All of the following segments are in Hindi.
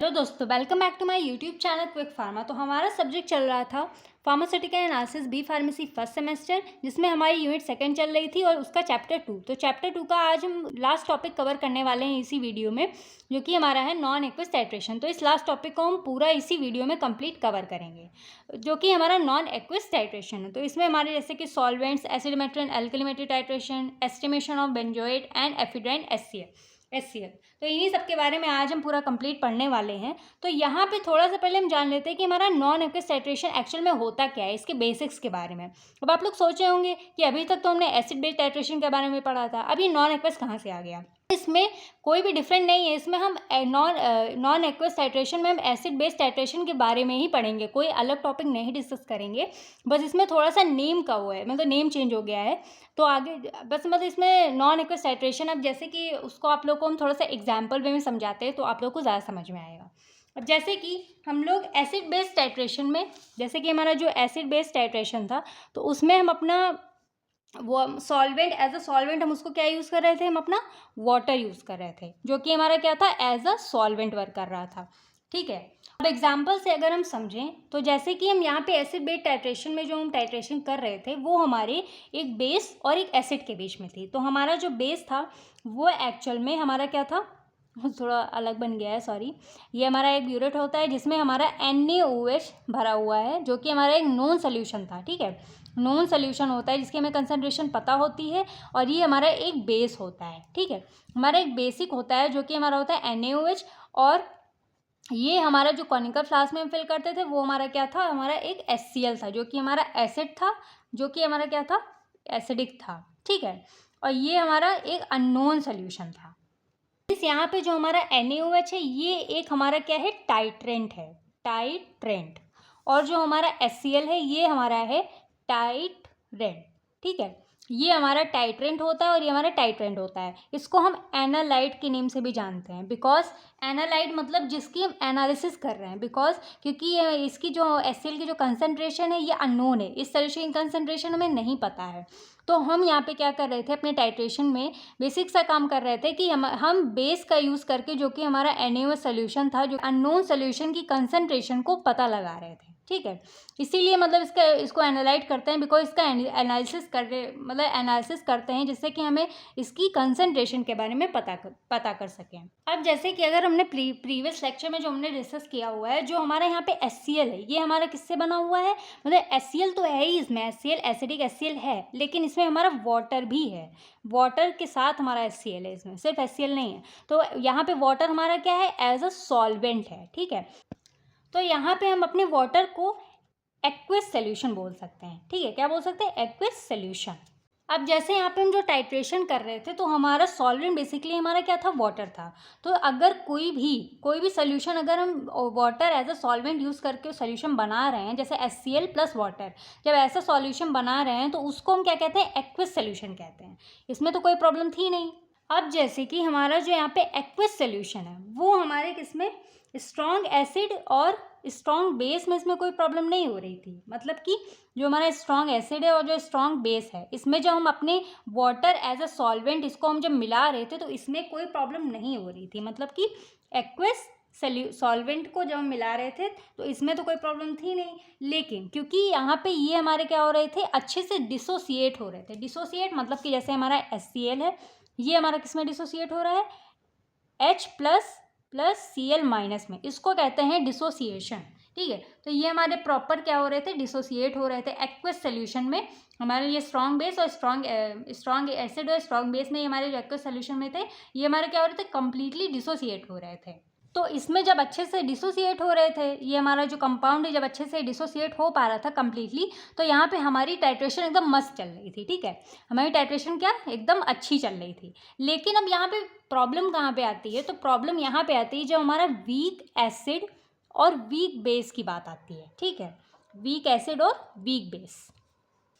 हेलो दोस्तों, welcome back to my YouTube channel quick pharma. तो हमारा सब्जेक्ट चल रहा था pharmaceutical analysis B pharmacy first semester, जिसमें हमारी यूनिट सेकंड चल रही थी और उसका चैप्टर 2। तो चैप्टर 2 का आज हम लास्ट टॉपिक कवर करने वाले हैं इसी वीडियो में, जो कि हमारा है नॉन एक्वस टाइट्रेशन। तो इस लास्ट टॉपिक को हम पूरा इसी वीडियो में कंप्लीट कवर करेंगे, जो कि हमारा नॉन एक्वस टाइट्रेशन है। तो इसमें हमारे जैसे कि solvents, acidimetry, alkalimetry titration, estimation of benzoate and ephedrine HCl, तो इन्हीं सब के बारे में आज हम पूरा कंप्लीट पढ़ने वाले हैं। तो यहाँ पे थोड़ा सा पहले हम जान लेते हैं कि हमारा नॉन एक्वस टाइट्रेशन एक्चुअल में होता क्या है, इसके बेसिक्स के बारे में। अब आप लोग सोचे होंगे कि अभी तक तो हमने एसिड बेस टाइट्रेशन के बारे में पढ़ा था, अभी नॉन एक्वस कहाँ से आ गया। इसमें कोई भी डिफरेंट नहीं है। इसमें हम नॉन एक्वस टाइट्रेशन में हम एसिड बेस टाइट्रेशन के बारे में ही पढ़ेंगे, कोई अलग टॉपिक नहीं डिस्कस करेंगे। बस इसमें थोड़ा सा नेम का वो है, मतलब नेम चेंज हो गया है। तो आगे बस मतलब इसमें नॉन एक्वस टाइट्रेशन, अब जैसे कि उसको आप लोग को हम थोड़ा सा एग्जाम्पल वे में समझाते हैं तो आप लोग को ज़्यादा समझ में आएगा। अब जैसे कि हम लोग एसिड बेस टाइट्रेशन में, जैसे कि हमारा जो एसिड बेस टाइट्रेशन था, तो उसमें हम अपना वो सॉल्वेंट, एज अ सॉल्वेंट हम उसको क्या यूज़ कर रहे थे, हम अपना वाटर यूज़ कर रहे थे, जो कि हमारा क्या था, एज अ सॉल्वेंट वर्क कर रहा था। ठीक है। अब एग्जाम्पल से अगर हम समझें तो जैसे कि हम यहाँ पे एसिड बेस टाइट्रेशन में जो हम टाइट्रेशन कर रहे थे वो हमारे एक बेस और एक एसिड के बीच में थी। तो हमारा जो बेस था वो एक्चुअल में हमारा क्या था, थोड़ा अलग बन गया है, सॉरी। ये हमारा एक ब्यूरेट होता है जिसमें हमारा NaOH भरा हुआ है, जो कि हमारा एक नॉन सोल्यूशन था। ठीक है, नॉन सोल्यूशन होता है जिसकी हमें कंसंट्रेशन पता होती है, और ये हमारा एक बेस होता है। ठीक है, हमारा एक बेसिक होता है जो कि हमारा होता है NaOH, और ये हमारा जो कॉनिकल फ्लास्क में हम फिल करते थे वो हमारा क्या था, हमारा एक HCl था, जो कि हमारा एसिड था, जो कि हमारा क्या था, एसिडिक था। ठीक है, और ये हमारा एक अननोन सोल्यूशन था। इस यहाँ पे जो हमारा NaOH है ये एक हमारा क्या है, टाइट्रेंट है, टाइट्रेंट। और जो हमारा HCl है ये हमारा है टाइट्रेंट। ठीक है, ये हमारा टाइट्रेंट होता है और ये हमारा टाइट्रेंट होता है। इसको हम एनालाइट के नेम से भी जानते हैं, बिकॉज एनालाइट मतलब जिसकी हम एनालिसिस कर रहे हैं, बिकॉज क्योंकि ये इसकी जो HCl की जो कंसनट्रेशन है ये अननोन है, इस सोल्यूशन की कंसनट्रेशन हमें नहीं पता है। तो हम यहाँ पे क्या कर रहे थे, अपने टाइट्रेशन में बेसिक सा काम कर रहे थे कि हम बेस का यूज़ करके, जो कि हमारा NaOH सोल्यूशन था, जो अननोन सोल्यूशन की कंसनट्रेशन को पता लगा रहे थे। ठीक है, इसीलिए मतलब इसको एनालाइट करते हैं, बिकॉज इसका एनालिसिस एनालिसिस करते हैं जिससे कि हमें इसकी कंसनट्रेशन के बारे में पता कर सकें। अब जैसे कि अगर हमने प्रीवियस लेक्चर में जो हमने डिस्कस किया हुआ है, जो हमारा यहाँ पे HCl है ये हमारा किससे बना हुआ है, मतलब HCl तो है ही, इसमें HCl एसिडिक HCl है, लेकिन इसमें हमारा वाटर भी है, वाटर के साथ हमारा HCl है, इसमें सिर्फ HCl नहीं है। तो यहाँ पे वाटर हमारा क्या है, एज अ सॉल्वेंट है। ठीक है, तो यहाँ पे हम अपने वाटर को एक्वस सोल्यूशन बोल सकते हैं। ठीक है, क्या बोल सकते हैं, एक्वस सोल्यूशन। अब जैसे यहाँ पे हम जो टाइट्रेशन कर रहे थे तो हमारा सॉल्वेंट बेसिकली हमारा क्या था, वाटर था। तो अगर कोई भी सोल्यूशन, अगर हम water as a solvent use करके सोल्यूशन बना रहे हैं, जैसे HCl प्लस वाटर, जब ऐसा सॉल्यूशन बना रहे हैं तो उसको हम क्या कहते हैं, एक्वस सोल्यूशन कहते हैं। इसमें तो कोई प्रॉब्लम थी नहीं। अब जैसे कि हमारा जो यहाँ पे एक्वस सोल्यूशन है वो हमारे किसमें, स्ट्रॉन्ग एसिड और स्ट्रॉन्ग बेस में, इसमें कोई प्रॉब्लम नहीं हो रही थी। मतलब कि जो हमारा स्ट्रॉन्ग एसिड है और जो स्ट्रॉन्ग बेस है, इसमें जब हम अपने वाटर एज अ सॉल्वेंट इसको हम जब मिला रहे थे तो इसमें कोई प्रॉब्लम नहीं हो रही थी। मतलब कि एक्वस सॉल्वेंट को जब हम मिला रहे थे तो इसमें तो कोई प्रॉब्लम थी नहीं, लेकिन क्योंकि यहाँ पे ये हमारे क्या हो रहे थे, अच्छे से डिसोसिएट हो रहे थे। डिसोसिएट मतलब कि जैसे हमारा HCl है, ये हमारा किस में डिसोसिएट हो रहा है, H प्लस Cl माइनस में, इसको कहते हैं डिसोसिएशन। ठीक है, तो ये हमारे प्रॉपर क्या हो रहे थे, डिसोसिएट हो रहे थे एक्वस सोल्यूशन में। हमारे ये स्ट्रॉन्ग बेस और स्ट्रॉन्ग एसिड और स्ट्रॉन्ग बेस में हमारे जो एक्वस सोल्यूशन में थे, ये हमारे क्या हो रहे थे, कंप्लीटली डिसोसिएट हो रहे थे। तो इसमें जब अच्छे से डिसोसिएट हो रहे थे, ये हमारा जो कंपाउंड है जब अच्छे से डिसोसिएट हो पा रहा था कंप्लीटली, तो यहाँ पे हमारी टाइट्रेशन एकदम मस्त चल रही थी। ठीक है, हमारी टाइट्रेशन क्या एकदम अच्छी चल रही थी। लेकिन अब यहाँ पे प्रॉब्लम कहाँ पे आती है, तो प्रॉब्लम यहाँ पे आती है जब हमारा वीक एसिड और वीक बेस की बात आती है। ठीक है, वीक एसिड और वीक बेस।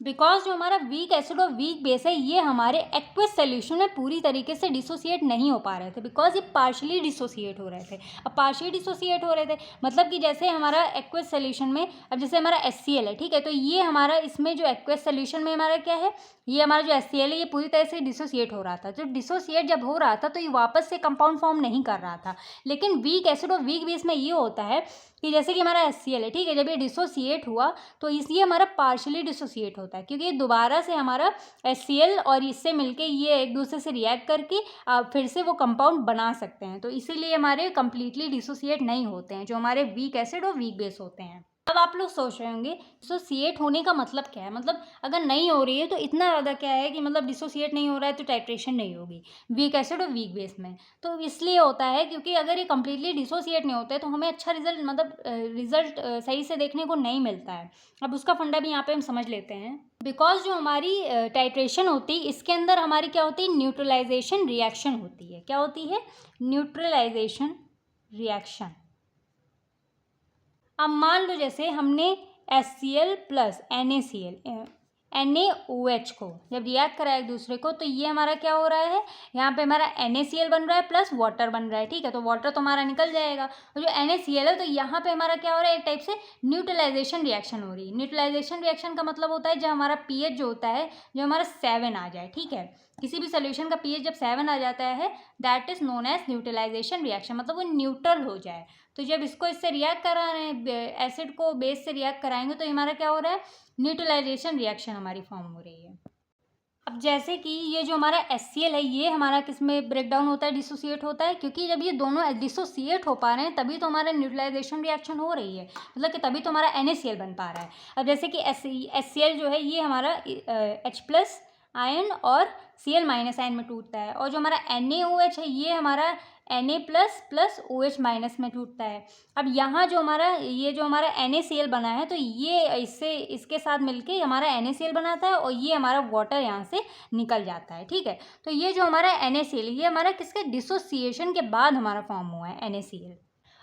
बिकॉज जो हमारा वीक एसिड और वीक बेस है ये हमारे एक्वस सोल्यूशन में पूरी तरीके से डिसोसिएट नहीं हो पा रहे थे, बिकॉज ये पार्शली डिसोसिएट हो रहे थे। अब पार्शली डिसोसिएट हो रहे थे मतलब कि जैसे हमारा एक्वस सोल्यूशन में, अब जैसे हमारा HCl है, ठीक है, तो ये हमारा इसमें जो एक्वस सोल्यूशन में हमारा क्या है, ये हमारा जो HCl है ये पूरी तरह से डिसोसिएट हो रहा था। जो डिसोसिएट जब हो रहा था तो ये वापस से कंपाउंड फॉर्म नहीं कर रहा था। लेकिन वीक एसिड और वीक बेस में ये होता है कि जैसे कि हमारा HCl है, ठीक है, जब ये डिसोसिएट हुआ तो इसलिए हमारा पार्शली डिसोसिएट होता है, क्योंकि ये दोबारा से हमारा HCl और इससे मिलके ये एक दूसरे से रिएक्ट करके फिर से वो कंपाउंड बना सकते हैं। तो इसीलिए हमारे कंप्लीटली डिसोसिएट नहीं होते हैं जो हमारे वीक एसिड और वीक बेस होते हैं। अब आप लोग सोच रहे होंगे डिसोसिएट होने का मतलब क्या है, मतलब अगर नहीं हो रही है तो इतना ज़्यादा क्या है कि मतलब डिसोसिएट नहीं हो रहा है तो टाइट्रेशन नहीं होगी वीक एसिड और वीक बेस में। तो इसलिए होता है क्योंकि अगर ये कम्प्लीटली डिसोसिएट नहीं होते तो हमें अच्छा रिजल्ट मतलब रिजल्ट सही से देखने को नहीं मिलता है। अब उसका फंडा भी यहाँ पे हम समझ लेते हैं। बिकॉज जो हमारी टाइट्रेशन होती है इसके अंदर हमारी क्या होती है, न्यूट्रलाइजेशन रिएक्शन होती है। क्या होती है? Neutralisation reaction. अब मान लो जैसे हमने HCl प्लस NaOH को जब रिएक्ट करा एक दूसरे को तो ये हमारा क्या हो रहा है, यहाँ पे हमारा NaCl बन रहा है प्लस वाटर बन रहा है, ठीक है, तो वाटर तो हमारा निकल जाएगा। और जो NaCl है तो यहाँ पे हमारा क्या हो रहा है, एक टाइप से न्यूट्रलाइजेशन रिएक्शन हो रही है। न्यूट्रलाइजेशन रिएक्शन का मतलब होता है जब हमारा pH जो होता है जो हमारा 7 आ जाए, ठीक है, किसी भी सोल्यूशन का pH जब 7 आ जाता है that is known as neutralisation reaction, मतलब वो न्यूट्रल हो जाए। तो जब इसको इससे रिएक्ट करा रहे हैं, एसिड को बेस से रिएक्ट कराएंगे तो हमारा क्या हो रहा है, न्यूट्रलाइजेशन रिएक्शन हमारी फॉर्म हो रही है। अब जैसे कि ये जो हमारा HCl है ये हमारा किस में ब्रेक डाउन होता है, डिसोसिएट होता है, क्योंकि जब ये दोनों डिसोसिएट हो पा रहे हैं तभी तो हमारा न्यूट्रलाइजेशन रिएक्शन हो रही है, मतलब कि तभी तो हमारा NaCl बन पा रहा है। अब जैसे कि HCl जो है ये हमारा H प्लस आयन और Cl माइनस आयन में टूटता है, और जो हमारा NaOH है ये हमारा Na plus plus OH minus में टूटता है। अब यहाँ जो हमारा ये जो हमारा NaCl बना है तो ये इससे इसके साथ मिलके हमारा NaCl बनाता है और ये हमारा वाटर यहाँ से निकल जाता है, ठीक है। तो ये जो हमारा NaCl ये हमारा किसके डिसोसिएशन के बाद हमारा फॉर्म हुआ है NaCl।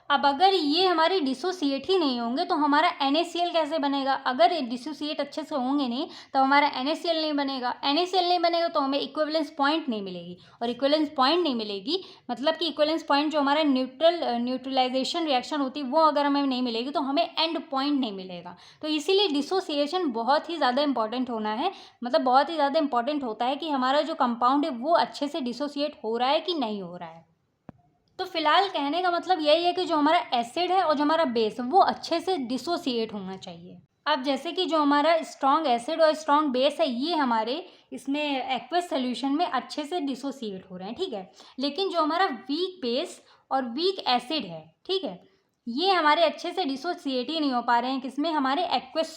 अब अगर ये हमारे डिसोसिएट ही नहीं होंगे तो हमारा NaCl कैसे बनेगा? अगर ये डिसोसिएट अच्छे से होंगे नहीं तो हमारा NaCl नहीं बनेगा। NaCl नहीं बनेगा तो हमें इक्विवेलेंस पॉइंट नहीं मिलेगी, और इक्विवेलेंस पॉइंट नहीं मिलेगी मतलब कि इक्विवेलेंस पॉइंट जो हमारा न्यूट्रलाइजेशन रिएक्शन होती है वो अगर हमें नहीं मिलेगी तो हमें एंड पॉइंट नहीं मिलेगा। तो इसीलिए डिसोसिएशन बहुत ही ज़्यादा इंपॉर्टेंट होना है, मतलब बहुत ही ज़्यादा इंपॉर्टेंट होता है कि हमारा जो कंपाउंड है वो अच्छे से डिसोसिएट हो रहा है कि नहीं हो रहा है। तो फिलहाल कहने का मतलब यही है कि जो हमारा एसिड है और जो हमारा बेस है वो अच्छे से डिसोसिएट होना चाहिए। अब जैसे कि जो हमारा स्ट्रॉन्ग एसिड और स्ट्रॉन्ग बेस है ये हमारे इसमें एक्वस सोल्यूशन में अच्छे से डिसोसिएट हो रहे हैं, ठीक है, लेकिन जो हमारा वीक बेस और वीक एसिड है, ठीक है, ये हमारे अच्छे से डिसोसिएट ही नहीं हो पा रहे हैं किसमें, हमारे एक्वस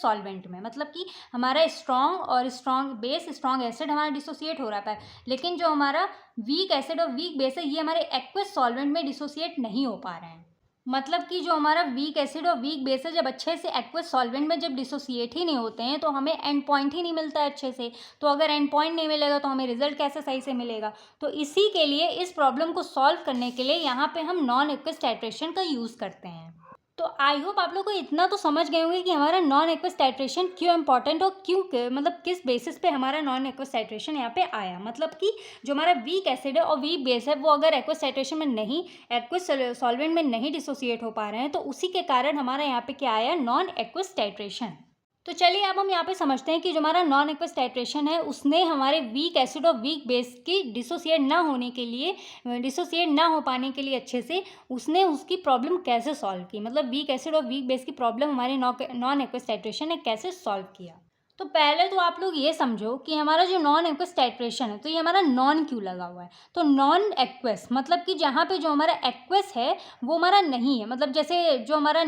सॉल्वेंट में, मतलब कि हमारा स्ट्रॉन्ग और स्ट्रॉन्ग बेस स्ट्रॉन्ग एसिड हमारा डिसोसिएट हो रहा है, लेकिन जो हमारा वीक एसिड और वीक बेस है ये हमारे एक्वस सॉल्वेंट में डिसोसिएट नहीं हो पा रहे हैं। मतलब कि जो हमारा वीक एसिड और वीक बेस है जब अच्छे से एक्वस सॉल्वेंट में जब डिसोसिएट ही नहीं होते हैं तो हमें एंड पॉइंट ही नहीं मिलता है अच्छे से। तो अगर एंड पॉइंट नहीं मिलेगा तो हमें रिजल्ट कैसे सही से मिलेगा? तो इसी के लिए इस प्रॉब्लम को सॉल्व करने के लिए यहाँ पे हम नॉन एक्वस टाइट्रेशन का यूज़ करते हैं। तो आई होप आप लोग को इतना तो समझ गए होंगे कि हमारा नॉन एक्वस टाइट्रेशन क्यों इंपॉर्टेंट और क्यों मतलब किस बेसिस पे हमारा नॉन एक्वस टाइट्रेशन यहाँ पे आया। मतलब कि जो हमारा वीक एसिड है और वीक बेस है वो अगर एक्वस टाइट्रेशन में नहीं, एक्वस सॉल्वेंट में नहीं डिसोसिएट हो पा रहे हैं तो उसी के कारण हमारा यहाँ पे क्या आया, नॉन एक्वस टाइट्रेशन। तो चलिए अब हम यहाँ पे समझते हैं कि जो हमारा नॉन एक्वस टाइट्रेशन है उसने हमारे वीक एसिड और वीक बेस की डिसोसिएट ना होने के लिए, डिसोसिएट ना हो पाने के लिए अच्छे से उसने उसकी प्रॉब्लम कैसे सॉल्व की, मतलब वीक एसिड और वीक बेस की प्रॉब्लम हमारे नॉन एक्वस टाइट्रेशन ने कैसे सॉल्व किया। तो पहले तो आप लोग ये समझो कि हमारा जो नॉन एक्वस टाइट्रेशन है तो ये हमारा नॉन क्यों लगा हुआ है। तो नॉन एक्वस मतलब कि जहाँ पे जो हमारा एक्वस है वो हमारा नहीं है, मतलब जैसे जो हमारा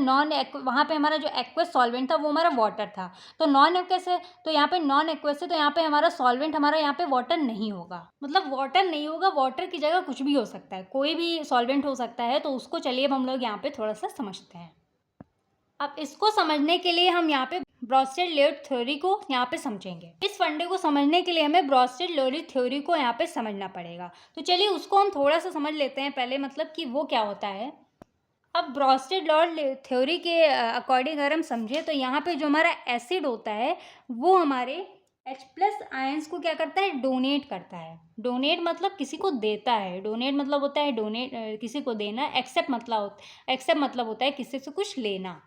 वहाँ पे हमारा जो एक्वस सॉल्वेंट था वो हमारा वाटर था, तो नॉन एक्वस है तो यहाँ पे नॉन एक्वस है तो यहाँ पे हमारा सॉल्वेंट हमारा यहाँ पे वाटर नहीं होगा, मतलब वाटर नहीं होगा, वाटर की जगह कुछ भी हो सकता है, कोई भी सॉल्वेंट हो सकता है। तो उसको चलिए अब हम लोग यहाँ पे थोड़ा सा समझते हैं। अब इसको समझने के लिए हम यहाँ पे ब्रॉस्टेड-लियोट थ्योरी को यहाँ पे समझेंगे। इस फंडे को समझने के लिए हमें ब्रॉस्टेड-लियोट थ्योरी को यहाँ पे समझना पड़ेगा। तो चलिए उसको हम थोड़ा सा समझ लेते हैं पहले, मतलब कि वो क्या होता है। अब ब्रोस्टेड लॉर्ड थ्योरी के अकॉर्डिंग अगर हम समझें तो यहाँ पे जो हमारा एसिड होता है वो हमारे H+ आयंस को क्या करता है, डोनेट करता है। डोनेट मतलब किसी को देता है, डोनेट मतलब होता है डोनेट किसी को देना, एक्सेप्ट मतलब होता है किसी से कुछ लेना।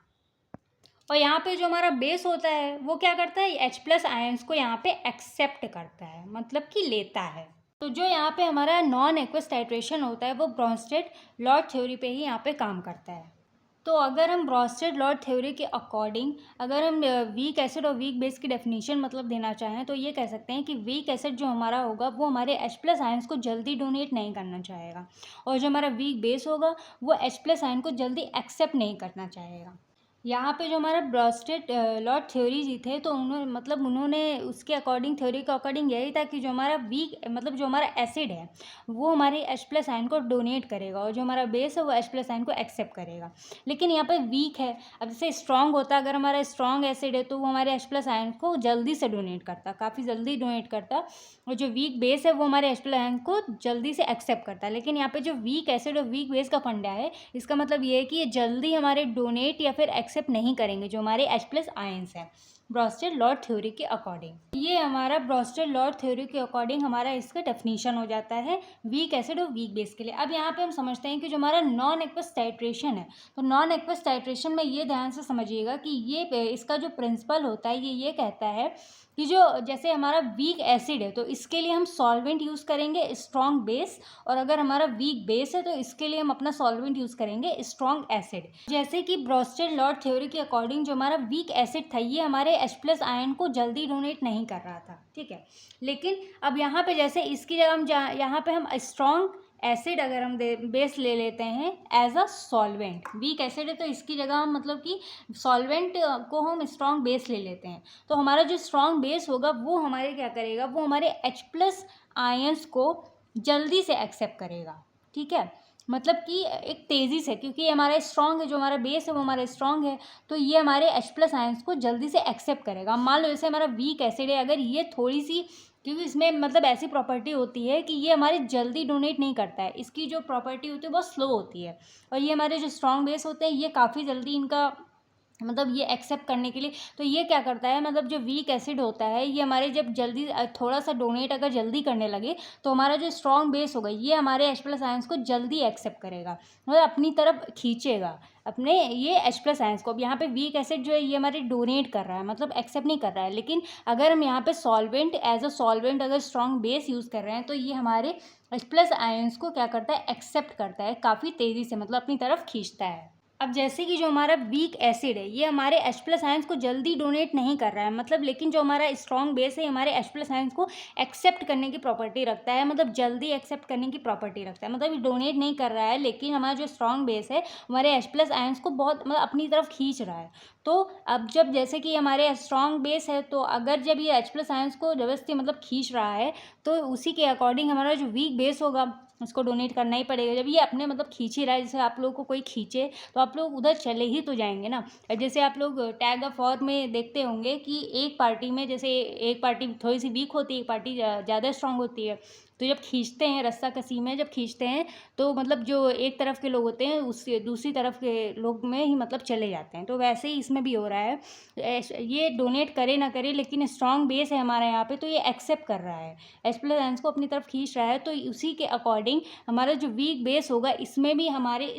और यहाँ पे जो हमारा बेस होता है वो क्या करता है, H+ आयंस को यहाँ पे एक्सेप्ट करता है, मतलब कि लेता है। तो जो यहाँ पे हमारा नॉन एक्वस टाइट्रेशन होता है वो ब्रोस्टेड लॉर्ड थ्योरी पे ही यहाँ पे काम करता है। तो अगर हम ब्रोस्टेड लॉर्ड थ्योरी के अकॉर्डिंग अगर हम वीक एसिड और वीक बेस की डेफिनेशन मतलब देना चाहें तो ये कह सकते हैं कि वीक एसिड जो हमारा होगा वो हमारे H+ आयंस को जल्दी डोनेट नहीं करना चाहेगा, और जो हमारा वीक बेस होगा वो H+ आयन को जल्दी एक्सेप्ट नहीं करना चाहेगा। यहाँ पे जो हमारा ब्रोस्टेड लॉर्ड थ्योरी जी थे तो उन्होंने उसके अकॉर्डिंग, थ्योरी के अकॉर्डिंग यही था कि जो हमारा वीक मतलब जो हमारा एसिड है वो हमारे H+ आयन को डोनेट करेगा और जो हमारा बेस है वो H+ आयन को एक्सेप्ट करेगा। लेकिन यहाँ पे वीक है, अब जैसे स्ट्रॉन्ग होता, अगर हमारा स्ट्रॉन्ग एसिड है तो वो हमारे H+ आयन को जल्दी से डोनेट करता, काफ़ी जल्दी डोनेट करता, और जो वीक बेस है वो हमारे H+ आयन को जल्दी से एक्सेप्ट करता है। लेकिन यहाँ पे जो वीक एसिड और वीक बेस का फंडा है, इसका मतलब ये है कि ये जल्दी हमारे डोनेट या फिर एक्सेप्ट नहीं करेंगे जो हमारे H+ आयंस हैं ब्रोस्टेड लॉर्ड थ्योरी के अकॉर्डिंग। ये हमारा ब्रोस्टेड लॉर्ड थ्योरी के अकॉर्डिंग हमारा इसका डेफिनेशन हो जाता है वीक एसिड और वीक बेस के लिए। अब यहाँ पे हम समझते हैं कि जो हमारा नॉन एक्वस टाइट्रेशन है, तो नॉन एक्वस टाइट्रेशन में ये ध्यान से समझिएगा कि ये इसका जो प्रिंसिपल होता है ये कहता है कि जो जैसे हमारा वीक एसिड है तो इसके लिए हम सॉल्वेंट यूज़ करेंगे स्ट्रॉन्ग बेस, और अगर हमारा वीक बेस है तो इसके लिए हम अपना सॉल्वेंट यूज़ करेंगे स्ट्रॉन्ग एसिड। जैसे कि ब्रोस्टेड लॉर्ड थ्योरी के अकॉर्डिंग जो हमारा वीक एसिड था ये हमारे H+ आयन को जल्दी डोनेट नहीं कर रहा था, ठीक है। लेकिन अब यहाँ पे जैसे इसकी जगह हम यहाँ पे हम स्ट्रॉन्ग एसिड अगर हम बेस ले लेते हैं as a solvent, weak acid है तो इसकी जगह हम मतलब कि सॉल्वेंट को हम स्ट्रॉन्ग बेस ले लेते हैं, तो हमारा जो स्ट्रॉन्ग बेस होगा वो हमारे क्या करेगा, वो हमारे H+ आयंस को जल्दी से एक्सेप्ट करेगा, ठीक है। मतलब कि एक तेज़ी से, क्योंकि ये हमारा स्ट्रॉन्ग है, जो हमारा बेस है वो हमारा स्ट्रॉन्ग है, तो ये हमारे H+ आयंस को जल्दी से एक्सेप्ट करेगा। मान लो जैसे हमारा वीक एसिड है, अगर ये थोड़ी सी, क्योंकि इसमें मतलब ऐसी प्रॉपर्टी होती है कि ये हमारे जल्दी डोनेट नहीं करता है, इसकी जो प्रॉपर्टी होती है बहुत स्लो होती है, और ये हमारे जो स्ट्रॉन्ग बेस होते हैं ये काफ़ी जल्दी इनका मतलब ये एक्सेप्ट करने के लिए, तो ये क्या करता है, मतलब जो वीक एसिड होता है ये हमारे जब जल्दी थोड़ा सा डोनेट अगर जल्दी करने लगे तो हमारा जो स्ट्रॉन्ग बेस होगा ये हमारे H+ आयंस को जल्दी एक्सेप्ट करेगा, मतलब अपनी तरफ खींचेगा अपने ये H+ आयंस को। अब यहाँ पे वीक एसिड जो है ये हमारे डोनेट कर रहा है, मतलब एक्सेप्ट नहीं कर रहा है, लेकिन अगर हम यहाँ पे सॉल्वेंट एज अ सॉल्वेंट अगर स्ट्रॉन्ग बेस यूज़ कर रहे हैं तो ये हमारे H+ आयंस को क्या करता है, एक्सेप्ट करता है काफ़ी तेज़ी से, मतलब अपनी तरफ खींचता है। अब जैसे कि जो हमारा वीक एसिड है ये हमारे H+ आयंस को जल्दी डोनेट नहीं कर रहा है, मतलब लेकिन जो हमारा स्ट्रॉन्ग बेस है हमारे H+ आयंस को एक्सेप्ट करने की प्रॉपर्टी रखता है, मतलब जल्दी एक्सेप्ट करने की प्रॉपर्टी रखता है, मतलब ये डोनेट नहीं कर रहा है, लेकिन हमारा जो स्ट्रॉन्ग बेस है हमारे H+ आयंस को बहुत मतलब अपनी तरफ खींच रहा है। तो अब जब जैसे कि हमारे स्ट्रॉन्ग बेस है तो अगर जब ये H+ आयंस को ज़बरदस्ती मतलब खींच रहा है तो उसी के अकॉर्डिंग हमारा जो वीक बेस होगा उसको डोनेट करना ही पड़ेगा। जब ये अपने मतलब खींच ही रहा है, जैसे आप लोगों को कोई खींचे तो आप लोग उधर चले ही तो जाएंगे ना। जैसे आप लोग टैग ऑफ वॉर में देखते होंगे कि एक पार्टी में जैसे एक पार्टी थोड़ी सी वीक होती है, एक पार्टी ज़्यादा स्ट्रांग होती है, तो जब खींचते हैं रस्सा कसी में जब खींचते हैं तो मतलब जो एक तरफ के लोग होते हैं उस दूसरी तरफ के लोग में ही मतलब चले जाते हैं। तो वैसे ही इसमें भी हो रहा है, ये डोनेट करे ना करे लेकिन स्ट्रॉन्ग बेस है हमारा यहाँ पे, तो ये एक्सेप्ट कर रहा है, H+ आयंस को अपनी तरफ खींच रहा है। तो उसी के अकॉर्डिंग हमारा जो वीक बेस होगा इसमें भी हमारे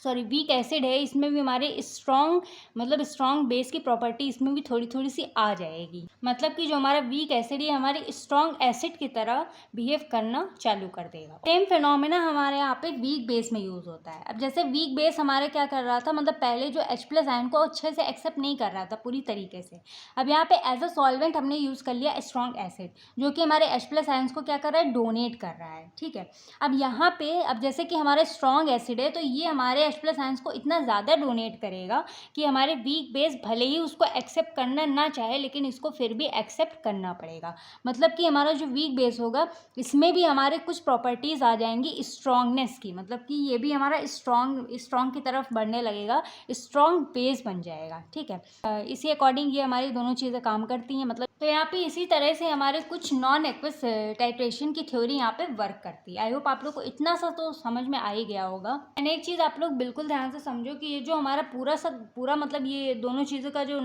वीक एसिड है, इसमें भी हमारे स्ट्रॉन्ग मतलब स्ट्रॉन्ग बेस की प्रॉपर्टी इसमें भी थोड़ी थोड़ी सी आ जाएगी, मतलब कि जो हमारा वीक एसिड है हमारे स्ट्रॉन्ग एसिड की तरह बिहेव करना चालू कर देगा। सेम फिनोमेना हमारे यहाँ पे वीक बेस में यूज़ होता है। अब जैसे वीक बेस हमारे क्या कर रहा था, मतलब पहले जो H+ आयन को अच्छे से एक्सेप्ट नहीं कर रहा था पूरी तरीके से, अब यहाँ पे एज अ सॉल्वेंट हमने यूज़ कर लिया स्ट्रॉन्ग एसिड जो कि हमारे H+ आयंस को क्या कर रहा है, डोनेट कर रहा है, ठीक है। अब यहाँ पे अब जैसे कि हमारे स्ट्रॉन्ग एसिड है तो ये हमारे H+ आयंस को इतना ज़्यादा डोनेट करेगा कि हमारे वीक बेस भले ही उसको एक्सेप्ट करना ना चाहे लेकिन इसको फिर भी एक्सेप्ट करना पड़ेगा। मतलब कि हमारा जो वीक बेस होगा इसमें भी हमारे कुछ प्रॉपर्टीज़ आ जाएंगी स्ट्रॉन्गनेस की, मतलब कि ये भी हमारा स्ट्रॉन्ग की तरफ बढ़ने लगेगा, स्ट्रॉन्ग बेस बन जाएगा, ठीक है। इसी अकॉर्डिंग ये हमारी दोनों चीज़ें काम करती हैं, मतलब तो यहाँ पे इसी तरह से हमारे कुछ नॉन एक्वस टाइट्रेशन की थ्योरी यहाँ पे वर्क करती है। आई होप आप लोग को इतना सा तो समझ में आ ही गया होगा। एंड एक चीज़ आप लोग बिल्कुल ध्यान से समझो कि ये जो हमारा पूरा मतलब ये दोनों चीज़ों का जो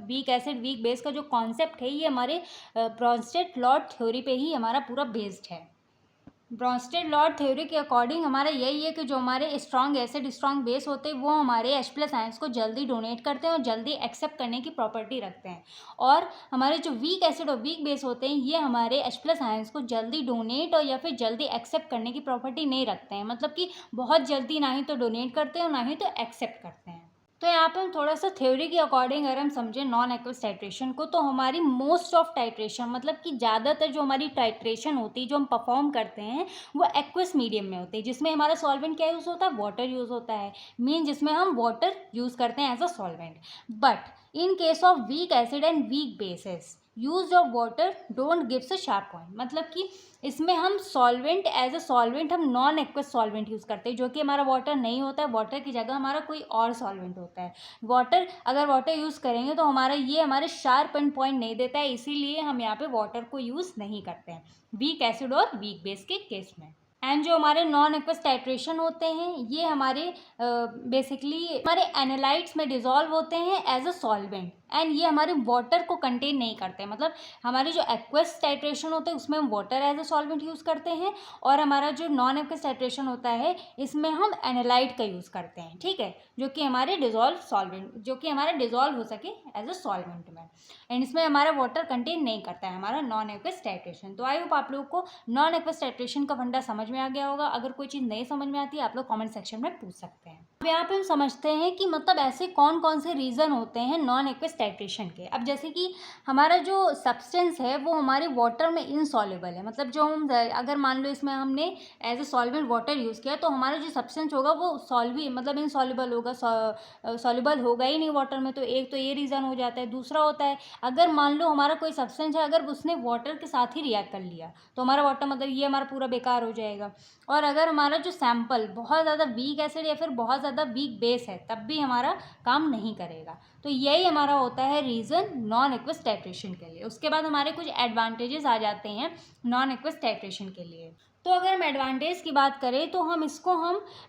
वीक एसिड वीक बेस का जो कॉन्सेप्ट है, ये हमारे ब्रॉन्स्टेड लॉर्ड थ्योरी पे ही हमारा पूरा बेस्ड है। ब्रॉन्स्टेड लॉर्ड थ्योरी के अकॉर्डिंग हमारा यही है कि जो हमारे स्ट्रॉन्ग एसिड स्ट्रॉन्ग बेस होते हैं वो हमारे H+ आयंस को जल्दी डोनेट करते हैं और जल्दी एक्सेप्ट करने की प्रॉपर्टी रखते हैं, और हमारे जो वीक एसिड और वीक बेस होते हैं ये हमारे H+ आयंस को जल्दी डोनेट और या फिर जल्दी एक्सेप्ट करने की प्रॉपर्टी नहीं रखते हैं। मतलब कि बहुत जल्दी ना ही तो डोनेट करते हैं और ना ही तो एक्सेप्ट करते हैं। तो यहाँ पे हम थोड़ा सा थ्योरी के अकॉर्डिंग अगर हम समझें नॉन एक्वस टाइट्रेशन को, तो हमारी मोस्ट ऑफ टाइट्रेशन मतलब कि ज़्यादातर जो हमारी टाइट्रेशन होती है जो हम परफॉर्म करते हैं वो एक्वस मीडियम में होती है, जिसमें हमारा सॉल्वेंट क्या यूज़ होता है, वाटर यूज़ होता है, मीन जिसमें हम वाटर यूज़ करते हैं as a solvent. But in case of weak acid and weak bases use of water don't gives a sharp point. मतलब कि इसमें हम सॉल्वेंट एज अ सॉल्वेंट हम नॉन एक्वस सॉल्वेंट यूज़ करते हैं, जो कि हमारा वाटर नहीं होता है। वाटर की जगह हमारा कोई और सॉल्वेंट होता है। अगर वाटर यूज़ करेंगे तो हमारे शार्प एंड पॉइंट नहीं देता है, इसीलिए हम यहाँ पे वाटर को यूज़ नहीं करते हैं वीक एसिड और वीक बेस के केस में। एंड जो हमारे नॉन एक्वस टाइट्रेशन होते हैं ये हमारे बेसिकली हमारे एनालाइट्स में डिज़ोल्व होते हैं एज अ सॉल्वेंट, एंड ये हमारे वाटर को कंटेन नहीं करते। मतलब हमारे जो एक्वस टाइट्रेशन होते हैं उसमें हम water as a solvent use करते हैं, और हमारा जो नॉन एक्वस टाइट्रेशन होता है इसमें हम एनालाइट का यूज़ करते हैं, ठीक है, जो कि हमारे डिज़ोल्व हो सके एज अ सॉल्वेंट में, एंड इसमें हमारा वाटर कंटेन नहीं करता है हमारा नॉन एक्वस टाइट्रेशन। तो आई होप आप लोगों को नॉन एक्वस टाइट्रेशन का फंडा समझ में आ गया होगा। अगर कोई चीज़ नहीं समझ में आती है आप लोग कमेंट सेक्शन में पूछ सकते हैं। अब यहाँ पे हम समझते हैं कि मतलब ऐसे कौन कौन से रीज़न होते हैं नॉन एक्वस टाइट्रेशन के। अब जैसे कि हमारा जो सब्सटेंस है वो हमारे वाटर में इनसॉल्युबल है, मतलब जो हम अगर मान लो इसमें हमने as a solvent water use किया तो हमारा जो सब्सटेंस होगा वो मतलब इनसॉल्युबल होगा, सॉल्युबल होगा ही नहीं वाटर में। तो एक तो ये रीज़न हो जाता है। दूसरा होता है अगर मान लो हमारा कोई सब्सटेंस है, अगर उसने वाटर के साथ ही रिएक्ट कर लिया तो हमारा वाटर मतलब ये हमारा पूरा बेकार हो जाएगा। और अगर हमारा जो सैंपल बहुत ज़्यादा वीक एसिड या फिर बहुत ज़्यादा वीक बेस है तब भी हमारा काम नहीं करेगा। तो यही हमारा होता है रीज़न नॉन एक्वस टाइट्रेशन के लिए। उसके बाद हमारे कुछ एडवांटेजेस आ जाते हैं नॉन एक्वस टाइट्रेशन के लिए। तो अगर हम एडवांटेज की बात करें तो हम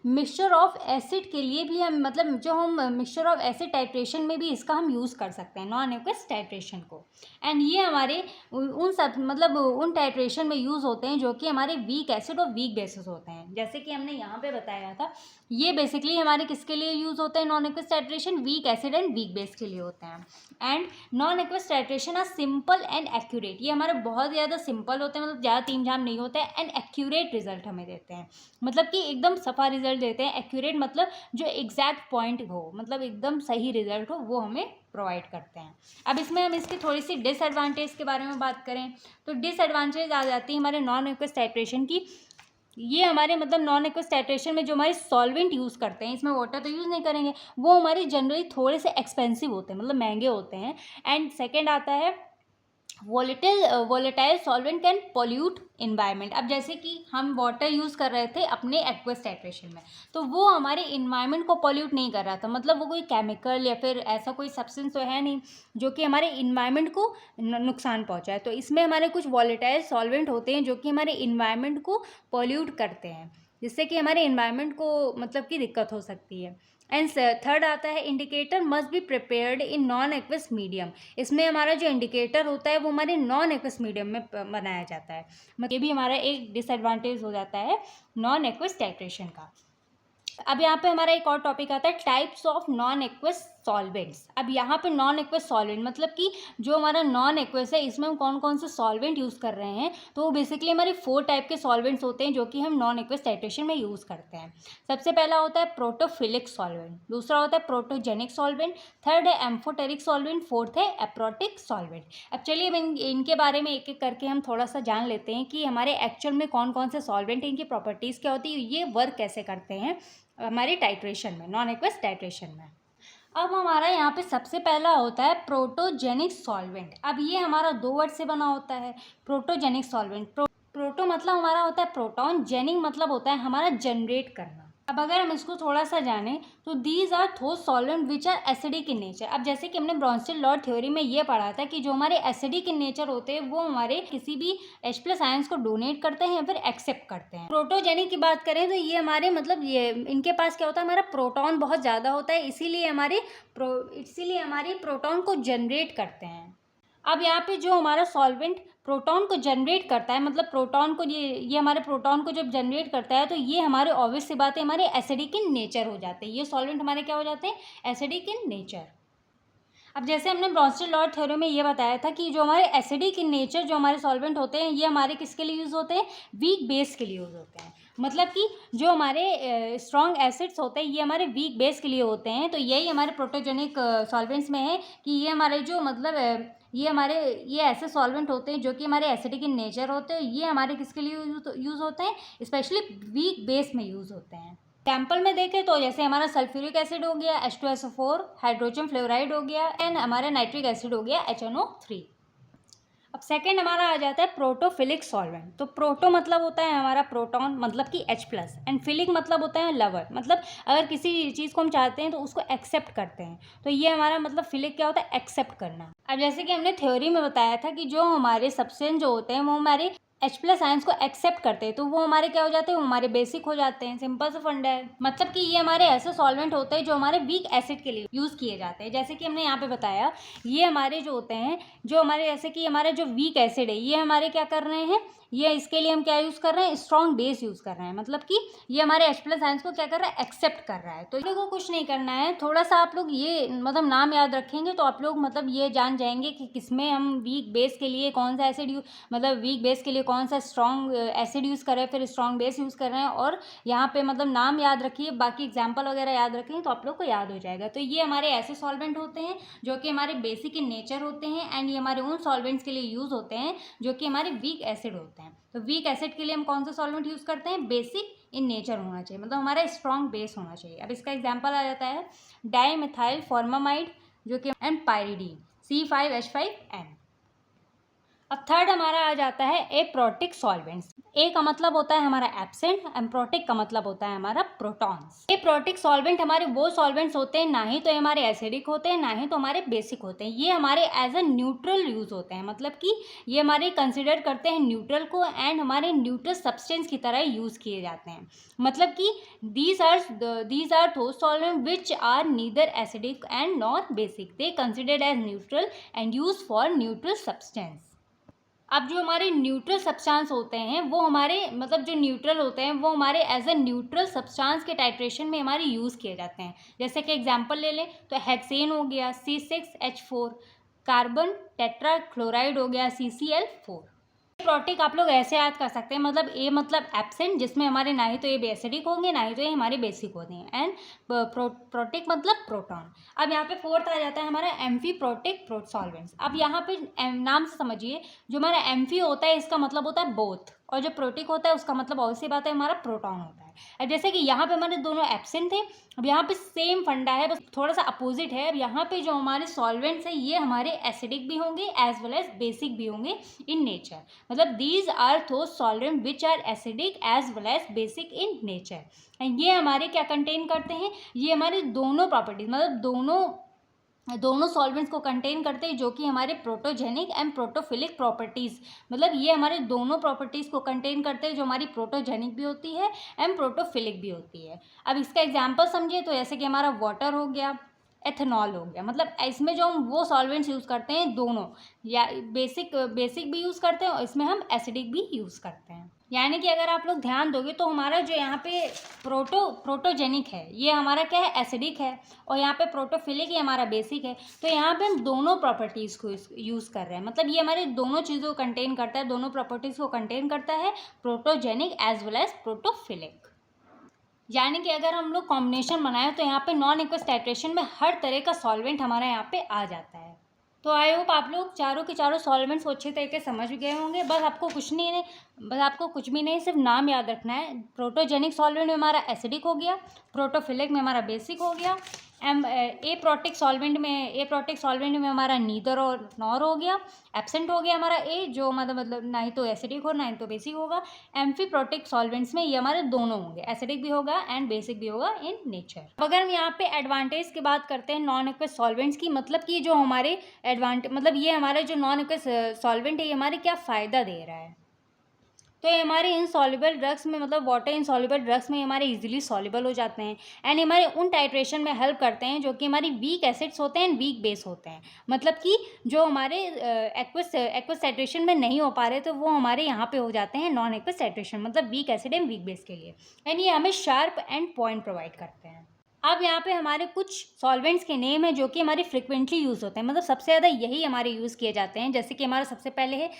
मिक्सचर ऑफ एसिड के लिए भी हम मतलब जो हम मिक्सचर ऑफ एसिड टाइट्रेशन में भी इसका हम यूज़ कर सकते हैं नॉन एक्वस टाइट्रेशन को। एंड ये हमारे उन टाइट्रेशन में यूज़ होते हैं जो कि हमारे वीक एसिड और वीक बेसिस होते हैं। जैसे कि हमने यहाँ पे बताया था, ये बेसिकली हमारे किसके लिए यूज़ होते हैं non aqueous titration, weak acid and weak base के लिए होते हैं। And non aqueous titration are simple and accurate. ये हमारे बहुत ज़्यादा सिंपल होते हैं, मतलब ज़्यादा तीम झाम नहीं होता है, एंड एक्यूरेट रिजल्ट हमें देते हैं। मतलब कि एकदम सफ़ा रिजल्ट देते हैं। एक्यूरेट मतलब जो एग्जैक्ट पॉइंट हो, मतलब एकदम सही रिजल्ट हो, वो हमें प्रोवाइड करते हैं। अब इसमें हम इसकी थोड़ी सी डिसएडवांटेज के बारे में बात करें तो डिसएडवांटेज आ जाती है हमारे नॉन एक्वस टाइट्रेशन की। ये हमारे मतलब नॉन एक्वस टाइट्रेशन में जो हमारे सॉल्वेंट यूज़ करते हैं, इसमें वाटर तो यूज़ नहीं करेंगे, वो हमारे जनरली थोड़े से एक्सपेंसिव होते हैं, मतलब महंगे होते हैं। एंड सेकेंड आता है volatile solvent can pollute environment. अब जैसे कि हम वाटर यूज़ कर रहे थे अपने एक्वस टाइट्रेशन में, तो वो हमारे इन्वायरमेंट को पोल्यूट नहीं कर रहा था। मतलब वो कोई केमिकल या फिर ऐसा कोई सब्सटेंस तो है नहीं जो कि हमारे इन्वायरमेंट को नुकसान पहुंचाए। तो इसमें हमारे कुछ वोलेटाइल सॉल्वेंट होते हैं जो कि हमारे इन्वायरमेंट को पोल्यूट करते हैं, जिससे कि हमारे इन्वायरमेंट को मतलब कि दिक्कत हो सकती है। एंड थर्ड आता है indicator must be prepared in non aqueous medium. इसमें हमारा जो इंडिकेटर होता है वो हमारे नॉन एक्वस मीडियम में बनाया जाता है। मतलब ये भी हमारा एक डिसएडवांटेज हो जाता है नॉन एक्वस टाइट्रेशन का। अब यहाँ पे हमारा एक और टॉपिक आता है types of non aqueous solvents. अब यहाँ पे नॉन एक्वस सॉल्वेंट मतलब कि जो हमारा नॉन एक्वस है इसमें हम कौन कौन से सॉल्वेंट यूज़ कर रहे हैं, तो वो बेसिकली हमारे 4 टाइप के सॉल्वेंट्स होते हैं जो कि हम नॉन एक्वस टाइट्रेशन में यूज़ करते हैं। सबसे पहला होता है प्रोटोफिलिक सॉल्वेंट, दूसरा होता है प्रोटोजेनिक सॉल्वेंट, थर्ड है एम्फोटेरिक सॉल्वेंट, फोर्थ है एप्रोटिक सॉल्वेंट। अब चलिए अब इनके बारे में एक एक करके हम थोड़ा सा जान लेते हैं कि हमारे एक्चुअल में कौन कौन से सॉल्वेंट हैं, इनकी प्रॉपर्टीज़ क्या होती है, ये वर्क कैसे करते हैं हमारे टाइट्रेशन में, नॉन एक्वस टाइट्रेशन में। अब हमारा यहाँ पे सबसे पहला होता है प्रोटोजेनिक सॉल्वेंट। अब ये हमारा 2 वर्ड से बना होता है प्रोटोजेनिक सॉल्वेंट। प्रोटो मतलब हमारा होता है प्रोटॉन, जेनिक मतलब होता है हमारा जनरेट करना। अब अगर हम इसको थोड़ा सा जानें तो these are those solvent which are acidic in nature. अब जैसे कि हमने ब्रॉन्स्टेड-लॉर्ड थ्योरी में ये पढ़ा था कि जो हमारे एसिडिक इन नेचर होते हैं वो हमारे किसी भी H+ आयंस को डोनेट करते हैं या फिर एक्सेप्ट करते हैं। प्रोटोजेनिक की बात करें तो ये हमारे मतलब ये इनके पास क्या होता है, हमारा प्रोटॉन बहुत ज़्यादा होता है, इसीलिए हमारे प्रोटॉन को जनरेट करते हैं। अब यहाँ पे जो हमारा सॉल्वेंट प्रोटॉन को जनरेट करता है, मतलब प्रोटॉन को ये हमारे प्रोटॉन को जब जनरेट करता है तो ये हमारे ऑब्वियस सी बात है हमारे एसिडिक इन नेचर हो जाते हैं। ये सॉल्वेंट हमारे क्या हो जाते हैं, एसिडिक इन नेचर। अब जैसे हमने ब्रॉन्स्टेड-लॉर्ड थ्योरी में ये बताया था कि जो हमारे एसिडिक इन नेचर जो हमारे सॉल्वेंट होते हैं ये हमारे किसके लिए यूज़ होते हैं, वीक बेस के लिए यूज़ होते हैं। मतलब कि जो हमारे स्ट्रॉन्ग एसिड्स होते हैं ये हमारे वीक बेस के लिए होते हैं। तो यही हमारे प्रोटोजेनिक सॉल्वेंट्स में है कि ये हमारे जो मतलब ये ऐसे सॉल्वेंट होते हैं जो कि हमारे एसिडिक इन नेचर होते हैं। ये हमारे किसके लिए यूज़ होते हैं, स्पेशली वीक बेस में यूज़ होते हैं। एग्जाम्पल में देखें तो जैसे हमारा सल्फ्यूरिक एसिड हो गया H2SO4, हाइड्रोजन फ्लोराइड हो गया एंड हमारा नाइट्रिक एसिड हो गया HNO3। अब सेकंड हमारा आ जाता है प्रोटोफिलिक सॉल्वेंट। तो प्रोटो मतलब होता है हमारा प्रोटॉन, मतलब कि H+ एंड फिलिक मतलब होता है लवर, मतलब अगर किसी चीज़ को हम चाहते हैं तो उसको एक्सेप्ट करते हैं। तो ये हमारा मतलब फिलिक क्या होता है, एक्सेप्ट करना। अब जैसे कि हमने थ्योरी में बताया था कि जो हमारे सब्सटेंस जो होते हैं वो हमारे H+ आयंस को एक्सेप्ट करते हैं तो वो हमारे क्या हो जाते हैं, वो हमारे बेसिक हो जाते हैं। सिंपल सा फंडा है। मतलब कि ये हमारे ऐसे सॉल्वेंट होते हैं जो हमारे वीक एसिड के लिए यूज़ किए जाते हैं। जैसे कि हमने यहाँ पे बताया ये हमारे जो होते हैं, जो हमारे जैसे कि हमारा जो वीक एसिड है ये हमारे क्या कर रहे हैं, ये इसके लिए हम क्या यूज़ कर रहे हैं, स्ट्रॉन्ग बेस यूज़ कर रहे हैं। मतलब कि ये हमारे H+ आयंस को क्या कर रहा है, एक्सेप्ट कर रहा है। तो इन लोगों को कुछ नहीं करना है, थोड़ा सा आप लोग ये मतलब नाम याद रखेंगे तो आप लोग मतलब ये जान जाएंगे कि किसमें हम वीक बेस के लिए कौन सा एसिड मतलब वीक बेस के लिए कौन सा स्ट्रॉन्ग एसिड यूज़ कर रहे हैं, फिर स्ट्रॉन्ग बेस यूज़ कर रहे हैं। और यहाँ पे मतलब नाम याद रखिए, बाकी एग्जाम्पल वगैरह याद रखेंगे तो आप लोग को याद हो जाएगा। तो ये हमारे ऐसे सॉल्वेंट होते हैं जो कि हमारे बेसिक इन नेचर होते हैं एंड ये हमारे उन सॉल्वेंट्स के लिए यूज़ होते हैं जो कि हमारे वीक एसिड होते हैं। तो वीक एसिड के लिए हम कौन सा सॉल्वेंट यूज़ करते हैं, बेसिक इन नेचर होना चाहिए, मतलब हमारा स्ट्रॉन्ग बेस होना चाहिए। अब इसका एग्जाम्पल आ जाता है डाईमिथाइल फॉर्मामाइड जो कि एंड पायरिडीन C5H5N। अब थर्ड हमारा आ जाता है एप्रोटिक सॉल्वेंट्स। ए का मतलब होता है हमारा एब्सेंट, एम्प्रोटिक का मतलब होता है हमारा प्रोटॉन्स। एप्रोटिक सॉल्वेंट हमारे वो सॉल्वेंट्स होते हैं ना ही तो हमारे एसिडिक होते हैं ना ही तो हमारे बेसिक होते हैं। ये हमारे एज अ न्यूट्रल यूज़ होते हैं, मतलब कि ये हमारे कंसिडर करते हैं न्यूट्रल को एंड हमारे न्यूट्रल सब्सटेंस की तरह यूज़ किए जाते हैं। मतलब कि these are those solvents which are neither acidic and nor basic. They considered as neutral and used for neutral substance. अब जो हमारे न्यूट्रल सब्सटेंस होते हैं वो हमारे मतलब जो न्यूट्रल होते हैं वो हमारे एज अ न्यूट्रल सब्सटेंस के टाइट्रेशन में हमारे यूज़ किए जाते हैं। जैसे कि एग्जांपल ले लें तो हेक्सेन हो गया C6H4, कार्बन टेट्रा क्लोराइड हो गया CCl4। प्रोटिक आप लोग ऐसे याद कर सकते हैं, मतलब ए मतलब एब्सेंट जिसमें हमारे ना ही तो ये एसिडिक होंगे ना ही तो ये हमारे बेसिक होते हैं एंड प्रोटिक मतलब प्रोटॉन। अब यहाँ पे फोर्थ आ जाता है हमारा एम्फीप्रोटिक सॉल्वेंट्स। अब यहाँ पे नाम से समझिए, जो हमारा एम्फी होता है इसका मतलब होता है बोथ, और जो प्रोटिक होता है उसका मतलब ऑब्वियस सी बात है हमारा प्रोटॉन होता है। अब जैसे कि यहाँ पे हमारे दोनों एब्सेंट थे, अब यहाँ पे सेम फंडा है, बस थोड़ा सा अपोजिट है। अब यहाँ पे जो हमारे सॉल्वेंट्स हैं ये हमारे एसिडिक भी होंगे एज वेल एज बेसिक भी होंगे इन नेचर। मतलब these are those solvent which are acidic as well as basic in nature. And ये हमारे क्या कंटेन करते हैं, ये हमारे दोनों प्रॉपर्टीज मतलब दोनों सॉल्वेंट्स को कंटेन करते हैं जो कि हमारे प्रोटोजेनिक एंड प्रोटोफिलिक प्रॉपर्टीज़, मतलब ये हमारे दोनों प्रॉपर्टीज़ को कंटेन करते हैं जो हमारी प्रोटोजेनिक भी होती है एंड प्रोटोफिलिक भी होती है। अब इसका एग्जांपल समझिए तो जैसे कि हमारा वाटर हो गया, एथेनॉल हो गया, मतलब इसमें जो हम वो सॉल्वेंट्स यूज़ करते हैं दोनों, या बेसिक भी यूज़ करते हैं और इसमें हम एसिडिक भी यूज़ करते हैं। यानी कि अगर आप लोग ध्यान दोगे तो हमारा जो यहाँ पे प्रोटोजेनिक है ये हमारा क्या है, एसिडिक है, और यहाँ पे प्रोटोफिलिक ये हमारा बेसिक है। तो यहाँ पे हम दोनों प्रॉपर्टीज़ को यूज़ कर रहे हैं, मतलब ये हमारे दोनों चीज़ों को कंटेन करता है, दोनों प्रॉपर्टीज़ को कंटेन करता है, protogenic as well as protophilic. यानी कि अगर हम लोग कॉम्बिनेशन बनाएं तो यहाँ पे नॉन एक्वस टाइट्रेशन में हर तरह का सॉल्वेंट हमारा यहाँ पे आ जाता है। तो आई होप आप लोग चारों के चारों सॉल्वेंट्स को अच्छे तरीके से समझ गए होंगे। बस आपको कुछ भी नहीं सिर्फ नाम याद रखना है। प्रोटोजेनिक सॉल्वेंट में हमारा एसिडिक हो गया, प्रोटोफिलिक में हमारा बेसिक हो गया, एप्रोटिक सॉल्वेंट में हमारा नीदर और नॉर हो गया, एब्सेंट हो गया हमारा ए, जो मतलब ना ही तो एसिडिक हो ना ही तो बेसिक होगा। एम्फीप्रोटिक सॉल्वेंट्स में ये हमारे दोनों होंगे, एसिडिक भी होगा एंड बेसिक भी होगा इन नेचर। अगर हम यहाँ पे एडवांटेज की बात करते हैं नॉन एक्वस सॉल्वेंट्स की, मतलब कि जो हमारे मतलब ये हमारे जो नॉन एक्वस सॉल्वेंट है ये हमारे क्या फ़ायदा दे रहा है। तो ये हमारे इनसॉल्युबल ड्रग्स में, मतलब वाटर इनसॉल्युबल ड्रग्स में हमारे इजीली सॉल्युबल हो जाते हैं एंड हमारे उन टाइट्रेशन में हेल्प करते हैं जो कि हमारी वीक एसिड्स होते हैं एंड वीक बेस होते हैं। मतलब कि जो हमारे एक्वस टाइट्रेशन में नहीं हो पा रहे तो वो हमारे यहाँ पे हो जाते हैं नॉन एक्वस टाइट्रेशन, मतलब week acid and weak base के लिए, एंड ये हमें शार्प एंड पॉइंट प्रोवाइड करते हैं। अब यहाँ पे हमारे कुछ सॉल्वेंट्स के नेम है जो कि हमारे फ्रिक्वेंटली यूज़ होते हैं, मतलब सबसे ज़्यादा यही हमारे यूज़ किए जाते हैं। जैसे कि हमारा सबसे पहले है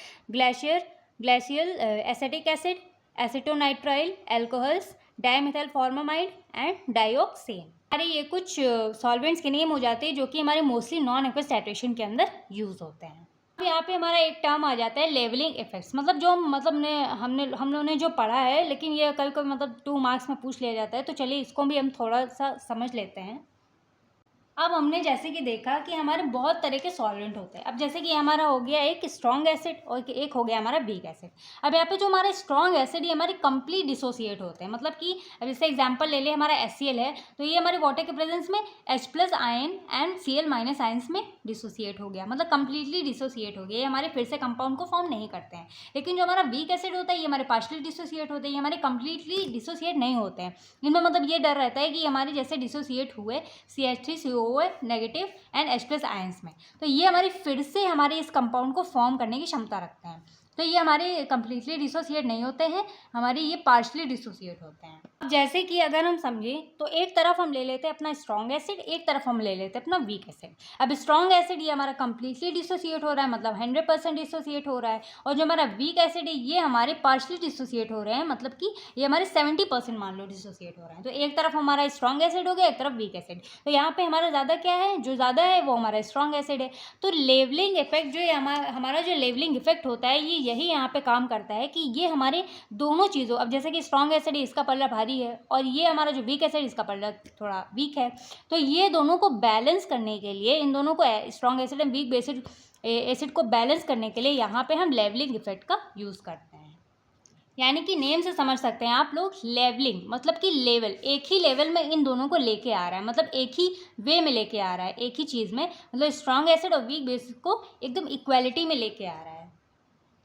glacial acetic acid, acetonitrile alcohols, dimethyl formamide and dioxane. हमारे ये कुछ सॉल्वेंट्स के नेम हो जाते हैं जो कि हमारे मोस्टली नॉन एक्वस टाइट्रेशन के अंदर यूज़ होते हैं। अब यहाँ पे हमारा एक टर्म आ जाता है लेवलिंग इफेक्ट्स, मतलब जो मतलब हम लोगों ने जो पढ़ा है, लेकिन ये कभी कभी मतलब 2 मार्क्स में पूछ लिया जाता है, तो चलिए इसको भी हम थोड़ा सा समझ लेते हैं। अब हमने जैसे कि देखा कि हमारे बहुत तरह के सॉल्वेंट होते हैं। अब जैसे कि हमारा हो गया एक स्ट्रॉन्ग एसिड और एक हो गया हमारा वीक एसिड। अब यहाँ पे जो हमारे स्ट्रॉन्ग एसिड ये हमारे कंप्लीट डिसोसिएट होते हैं, मतलब कि अब जैसे एग्जांपल ले ले हमारा HCl है, तो ये हमारे वाटर के प्रेजेंस में H+ ion and Cl- ions में डिसोसिएट हो गया, मतलब कंप्लीटली डिसोसिएट हो गया, ये हमारे फिर से कंपाउंड को फॉर्म नहीं करते हैं। लेकिन जो हमारा वीक एसिड होता है ये हमारे पार्शली डिसोसिएट होते हैं, ये हमारे कंप्लीटली डिसोसिएट नहीं होते हैं। इनमें मतलब ये डर रहता है कि हमारे जैसे डिसोसिएट हुए CH3COO negative and H+ ions में, तो ये हमारी फिर से हमारे इस कंपाउंड को फॉर्म करने की क्षमता रखते हैं। तो ये हमारे कंप्लीटली डिसोसिएट नहीं होते हैं, हमारे ये पार्शली डिसोसिएट होते हैं। जैसे कि अगर हम समझें तो एक तरफ हम ले लेते हैं अपना स्ट्रॉन्ग एसिड, एक तरफ हम ले लेते हैं अपना वीक एसिड। अब स्ट्रॉन्ग एसिड ये हमारा कंप्लीटली डिसोसिएट हो रहा है, मतलब 100% डिसोसिएट हो रहा है, और जो हमारा वीक एसिड है ये हमारे पार्शली डिसोसिएट हो रहे हैं, मतलब कि ये हमारे 70% मान लो डिसोसिएट हो रहा है। तो एक तरफ हमारा स्ट्रॉन्ग एसिड हो गया, एक तरफ वीक एसिड। तो यहाँ पे हमारा ज़्यादा क्या है, जो ज़्यादा है वो हमारा स्ट्रॉन्ग एसिड है। तो लेवलिंग इफेक्ट जो है हमारा जो लेवलिंग इफेक्ट होता है ये यही यहाँ पे काम करता है कि ये हमारे दोनों चीज़ों, अब जैसे कि स्ट्रॉन्ग एसिड है इसका पल्ला भारी है और ये हमारा जो वीक एसिड इसका पल्ला थोड़ा वीक है, तो ये दोनों को बैलेंस करने के लिए, इन दोनों को strong acid and weak acid को बैलेंस करने के लिए यहाँ पे हम लेवलिंग इफेक्ट का यूज़ करते हैं। यानी कि नेम से समझ सकते हैं आप लोग, लेवलिंग मतलब कि लेवल, एक ही लेवल में इन दोनों को लेके आ रहा है, मतलब एक ही वे में लेके आ रहा है, एक ही चीज़ में, मतलब स्ट्रॉन्ग एसिड और वीक बेसिस को एकदम इक्वालिटी में लेके आ रहा है।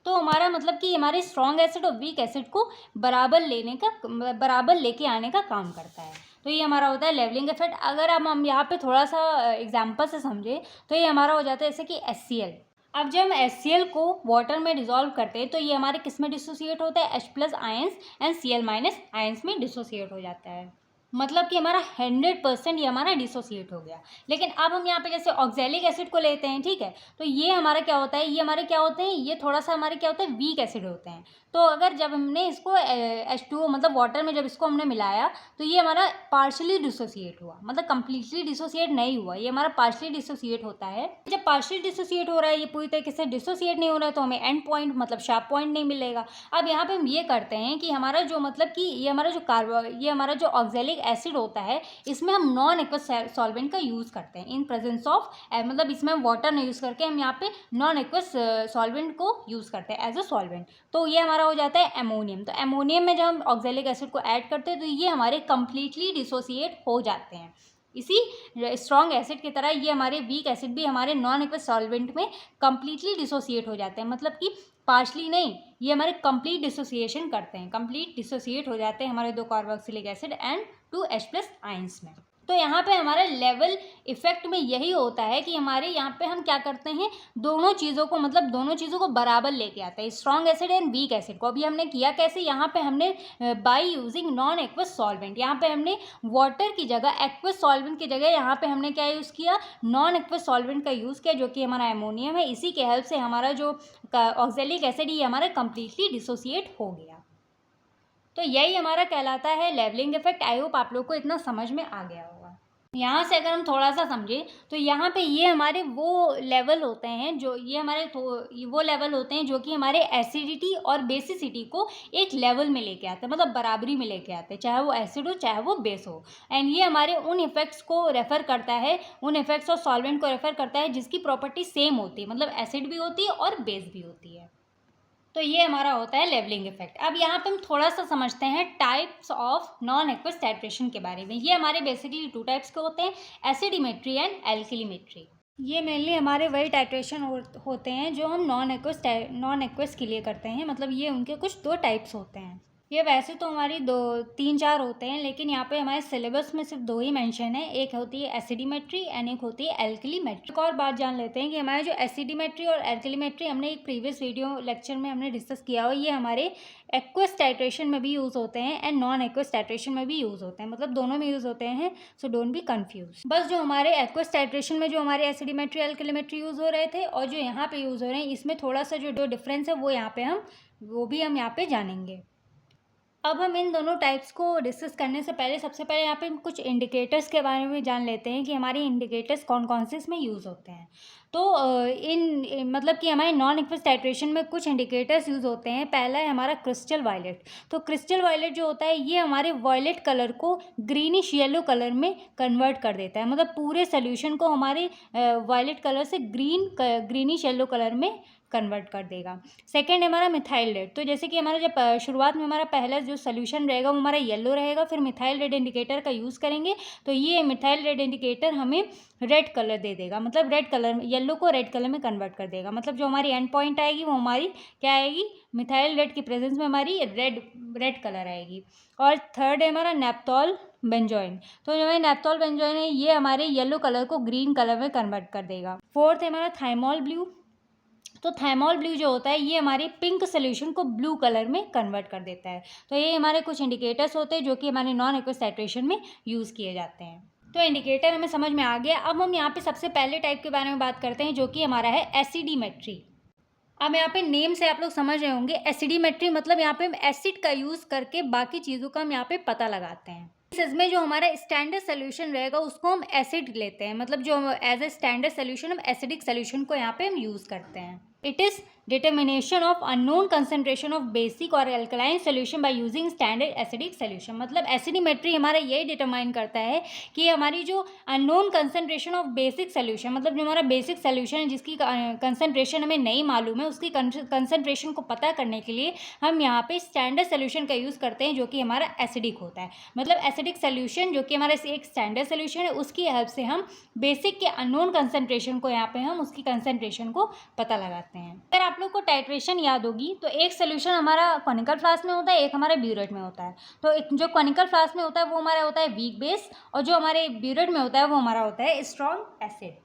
तो हमारा मतलब कि हमारे स्ट्रॉन्ग एसिड और वीक एसिड को बराबर लेके आने का काम करता है। तो ये हमारा होता है लेवलिंग इफेक्ट। अगर हम यहाँ पे थोड़ा सा एग्जांपल से समझें तो ये हमारा हो जाता है जैसे कि HCl। अब जब हम HCl को वाटर में डिसॉल्व करते हैं तो ये हमारे किस में डिसोसिएट होता है, H+ ions and Cl- ions में डिसोसिएट हो जाता है, मतलब कि हमारा 100% ये हमारा डिसोसिएट हो गया। लेकिन अब हम यहाँ पे जैसे ऑक्जेलिक एसिड को लेते हैं, ठीक है, तो ये हमारा क्या होता है, ये हमारे क्या होते हैं, ये थोड़ा सा हमारे क्या होता है, वीक एसिड होते हैं। तो अगर जब हमने इसको H2O मतलब वाटर में जब इसको हमने मिलाया तो ये हमारा पार्शली डिसोसिएट हुआ, मतलब कंप्लीटली डिसोसिएट नहीं हुआ, ये हमारा पार्शली डिसोसिएट होता है। जब पार्शली डिसोसिएट हो रहा है, ये पूरी तरीके से डिसोसिएट नहीं हो रहा है, तो हमें एंड पॉइंट मतलब शार्प पॉइंट नहीं मिलेगा। अब यहाँ पे हम ये करते हैं कि हमारा जो मतलब कि ये हमारा जो ऑक्जेलिक एसिड होता है इसमें हम नॉन एक्वस सॉल्वेंट का यूज़ करते हैं इन प्रेजेंस ऑफ, मतलब इसमें हम वाटर नहीं यूज़ करके हम यहाँ पे नॉन एक्वस सॉल्वेंट को यूज़ करते हैं एज अ सॉल्वेंट। तो ये हमारा हो जाता है एमोनियम। तो एमोनियम में जब हम ऑक्जेलिक एसिड को ऐड करते हैं तो ये हमारे कंप्लीटली डिसोसिएट हो जाते हैं। इसी स्ट्रॉन्ग एसिड की तरह ये हमारे वीक एसिड भी हमारे नॉन एक्वस सॉल्वेंट में कंप्लीटली डिसोसिएट हो जाते हैं, मतलब कि पार्शली नहीं, ये हमारे कंप्लीट डिसोसिएशन करते हैं, कंप्लीट डिसोसिएट हो जाते हैं हमारे 2 carboxylic acid and 2 H+ ions में। तो यहाँ पे हमारा लेवल इफेक्ट में यही होता है कि हमारे यहाँ पे हम क्या करते हैं, दोनों चीज़ों को मतलब दोनों चीज़ों को बराबर लेके आते हैं, strong acid and weak acid को। अभी हमने किया कैसे, यहाँ पे हमने by using non aqueous solvent, यहाँ पे हमने वाटर की जगह एक्वस सॉल्वेंट की जगह यहाँ पे हमने क्या यूज़ किया, नॉन एक्वस सॉल्वेंट का यूज़ किया, जो कि हमारा एमोनियम है। इसी के हेल्प से हमारा जो ऑक्जेलिक एसिड ये हमारा कंप्लीटली डिसोसिएट हो गया। तो यही हमारा कहलाता है लेवलिंग इफेक्ट। आई होप आप लोग को इतना समझ में आ गया होगा। यहाँ से अगर हम थोड़ा सा समझें तो यहाँ पे ये हमारे वो लेवल होते हैं जो वो लेवल होते हैं जो कि हमारे एसिडिटी और बेसिसिटी को एक लेवल में लेके आते हैं, मतलब बराबरी में लेके आते हैं, चाहे वो एसिड हो चाहे वो बेस हो। एंड ये हमारे उन इफेक्ट्स को रेफर करता है, उन इफेक्ट्स और सॉल्वेंट को रेफर करता है जिसकी प्रॉपर्टी सेम होती है, मतलब एसिड भी होती है और बेस भी होती है। तो ये हमारा होता है लेवलिंग इफेक्ट। अब यहाँ पे हम थोड़ा सा समझते हैं types of non aqueous titration के बारे में। ये हमारे बेसिकली 2 टाइप्स के होते हैं, एसिडिमेट्री एंड एल्किलीमेट्री। ये मेनली हमारे वही टाइट्रेशन होते हैं जो हम नॉन एक्वस के लिए करते हैं, मतलब ये उनके कुछ 2 टाइप्स होते हैं। ये वैसे तो हमारी 3-4 होते हैं, लेकिन यहाँ पे हमारे सिलेबस में सिर्फ 2 ही मेंशन है। एक होती है एसिडिमेट्री एंड एक होती है एल्किलीमेट्री। एक और बात जान लेते हैं कि हमारे जो एसिडिमेट्री और एल्किलीमेट्री हमने एक प्रीवियस वीडियो लेक्चर में हमने डिस्कस किया हो, ये हमारे एक्वस टाइट्रेशन में भी यूज़ होते हैं एंड नॉन एक्वस टाइट्रेशन में भी यूज़ होते हैं, मतलब दोनों में यूज़ होते हैं। So don't be confuse. बस जो हमारे एक्वस टाइट्रेशन में जो हमारे एसिडिमेट्री एल्किलीमेट्री यूज़ हो रहे थे और जो यहाँ पे यूज़ हो रहे हैं, इसमें थोड़ा सा जो डिफरेंस है वो हम यहाँ पे जानेंगे। अब हम इन दोनों टाइप्स को डिस्कस करने से पहले सबसे पहले यहाँ पे हम कुछ इंडिकेटर्स के बारे में जान लेते हैं कि हमारे इंडिकेटर्स कौन कौन से इसमें यूज़ होते हैं। तो मतलब कि हमारे नॉन एक्वस टाइट्रेशन में कुछ इंडिकेटर्स यूज़ होते हैं। पहला है हमारा क्रिस्टल वायलेट। तो क्रिस्टल वायलेट जो होता है ये हमारे वायलेट कलर को ग्रीनिश येलो कलर में कन्वर्ट कर देता है, मतलब पूरे सोल्यूशन को हमारे वायलेट कलर से ग्रीनिश येलो कलर में कन्वर्ट कर देगा। सेकेंड है हमारा मिथाइल रेड। तो जैसे कि हमारा जब शुरुआत में हमारा पहला जो सोल्यूशन रहेगा वो हमारा येलो रहेगा, फिर मिथाइल रेड इंडिकेटर का यूज़ करेंगे तो ये मिथाइल रेड इंडिकेटर हमें रेड कलर दे देगा, मतलब रेड कलर, येलो को रेड कलर में कन्वर्ट कर देगा। मतलब जो हमारी एंड पॉइंट आएगी वो हमारी क्या आएगी, मिथाइल रेड की प्रेजेंस में हमारी रेड कलर आएगी। और थर्ड है हमारा नेप्थॉल बेंजोइन। तो जो है नेप्थॉल बेंजोइन है ये हमारे येलो कलर को ग्रीन कलर में कन्वर्ट कर देगा। फोर्थ है हमारा थाइमोल ब्लू। तो थाइमोल ब्लू जो होता है ये हमारे पिंक सोल्यूशन को ब्लू कलर में कन्वर्ट कर देता है। तो ये हमारे कुछ इंडिकेटर्स होते हैं जो कि हमारे नॉन एक्वस टाइट्रेशन में यूज़ किए जाते हैं। तो इंडिकेटर हमें समझ में आ गया। अब हम यहाँ पे सबसे पहले टाइप के बारे में बात करते हैं जो कि हमारा है एसिडिमेट्री। अब यहाँ पे नेम से आप लोग समझ रहे होंगे, एसिडिमेट्री मतलब यहाँ पे हम एसिड का यूज़ करके बाकी चीज़ों का हम यहाँ पे पता लगाते हैं। इसमें जो हमारा स्टैंडर्ड सोल्यूशन रहेगा उसको हम एसिड लेते हैं, मतलब जो एज ए स्टैंडर्ड सोल्यूशन हम एसिडिक सोल्यूशन को यहाँ पे हम यूज़ करते हैं। It is determination of unknown concentration of basic और alkaline solution by using standard acidic solution. मतलब एसिडिमेट्री हमारा यही डिटरमाइन करता है कि हमारी जो unknown concentration of basic solution, मतलब जो हमारा बेसिक सोल्यूशन है जिसकी कंसंट्रेशन हमें नहीं मालूम है, उसकी कंसंट्रेशन को पता करने के लिए हम यहाँ पे स्टैंडर्ड सोल्यूशन का यूज़ करते हैं जो कि हमारा एसिडिक होता है। मतलब एसिडिक सोल्यूशन जो कि हमारा एक स्टैंडर्ड सोल्यूशन है उसकी हेल्प से हम बेसिक के अननोन कंसंट्रेशन को यहाँ पे हम उसकी कंसंट्रेशन को पता लगाते हैं। अगर आप लोग को टाइट्रेशन याद होगी तो एक सोल्यूशन हमारा कॉनिकल फ्लास्क में होता है, एक हमारा ब्यूरेट में होता है। तो जो कॉनिकल फ्लास्क में होता है वो हमारा होता है वीक बेस और जो हमारे ब्यूरेट में होता है वो हमारा होता है स्ट्रॉन्ग एसिड।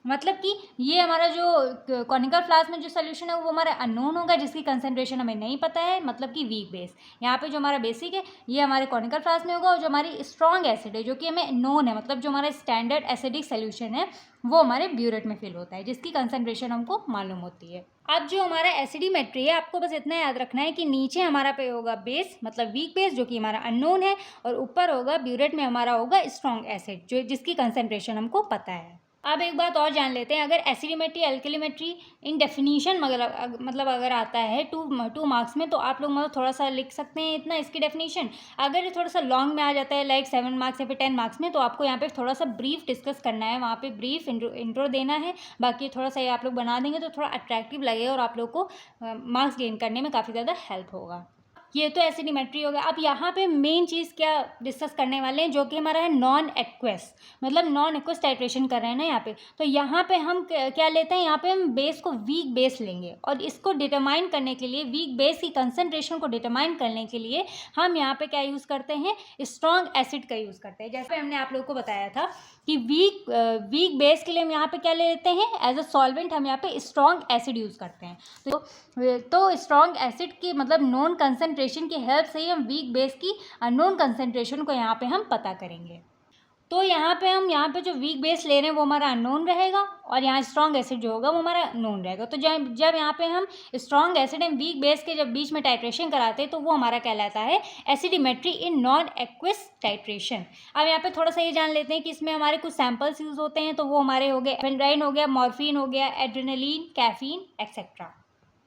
मतलब कि ये हमारा जो कॉनिकल फ्लास्क में जो सोल्यूशन है वो हमारा अननोन होगा जिसकी कंसंट्रेशन हमें नहीं पता है, मतलब कि वीक बेस। यहाँ पे जो हमारा बेसिक है ये हमारे कॉनिकल फ्लास्क में होगा और जो हमारी स्ट्रॉन्ग एसिड है जो कि हमें नोन है, मतलब जो हमारा स्टैंडर्ड एसिडिक सोल्यूशन है वो हमारे ब्यूरेट में फिल होता है जिसकी कंसंट्रेशन हमको मालूम होती है। अब जो हमारा एसिडिमेट्री है आपको बस इतना याद रखना है कि नीचे हमारा पे होगा बेस, मतलब वीक बेस जो कि हमारा अननोन है, और ऊपर होगा ब्यूरेट में हमारा होगा स्ट्रॉन्ग एसिड जो जिसकी कंसंट्रेशन हमको पता है। अब एक बात और जान लेते हैं, अगर एसिडिमेट्री एल्किलीमेट्री इन डेफिनीशन मतलब अगर आता है टू मार्क्स में तो आप लोग मतलब थोड़ा सा लिख सकते हैं इतना इसकी डेफिनीशन। अगर ये थोड़ा सा लॉन्ग में आ जाता है लाइक 7 मार्क्स या फिर 10 मार्क्स में तो आपको यहाँ पे थोड़ा सा ब्रीफ डिस्कस करना है, वहाँ पे ब्रीफ इंट्रो देना है। बाकी थोड़ा सा ये आप लोग बना देंगे तो थोड़ा अट्रैक्टिव लगेगा और आप लोग को मार्क्स गेन करने में काफ़ी ज़्यादा हेल्प होगा। ये तो एसिडिमेट्री हो गया। अब यहाँ पे मेन चीज़ क्या डिस्कस करने वाले हैं जो कि हमारा है नॉन एक्वस, मतलब नॉन एक्वस टाइट्रेशन कर रहे हैं ना यहाँ पे। तो यहाँ पे हम क्या लेते हैं, यहाँ पे हम बेस को वीक बेस लेंगे और इसको डिटरमाइन करने के लिए वीक बेस की कंसंट्रेशन को डिटरमाइन करने के लिए हम यहाँ पे क्या यूज़ करते हैं, स्ट्रॉन्ग एसिड का यूज़ करते हैं। जैसे हमने आप लोगों को बताया था कि वीक बेस के लिए हम यहाँ पे क्या लेते हैं, एज अ सॉल्वेंट हम यहाँ पे स्ट्रॉन्ग एसिड यूज़ करते हैं। तो स्ट्रॉन्ग एसिड की मतलब नॉन कंसंट्रेशन की हेल्प से ही हम वीक बेस की अननोन कंसंट्रेशन को यहाँ पे हम पता करेंगे। तो यहाँ पे जो वीक बेस ले रहे हैं वो हमारा अननोन रहेगा और यहाँ स्ट्रॉन्ग एसिड जो होगा वो हमारा नोन रहेगा। तो जब यहाँ पे हम strong acid and weak base के जब बीच में टाइट्रेशन कराते हैं तो वो हमारा कहलाता है एसिडिमेट्री इन नॉन एक्विस टाइट्रेशन। अब यहाँ पे थोड़ा सा ये जान लेते हैं कि इसमें हमारे कुछ सैम्पल्स यूज़ होते हैं। तो वो हमारे हो गए एफेड्राइन हो गया, मॉर्फिन हो गया, एड्रेनलिन, कैफीन एक्सेट्रा।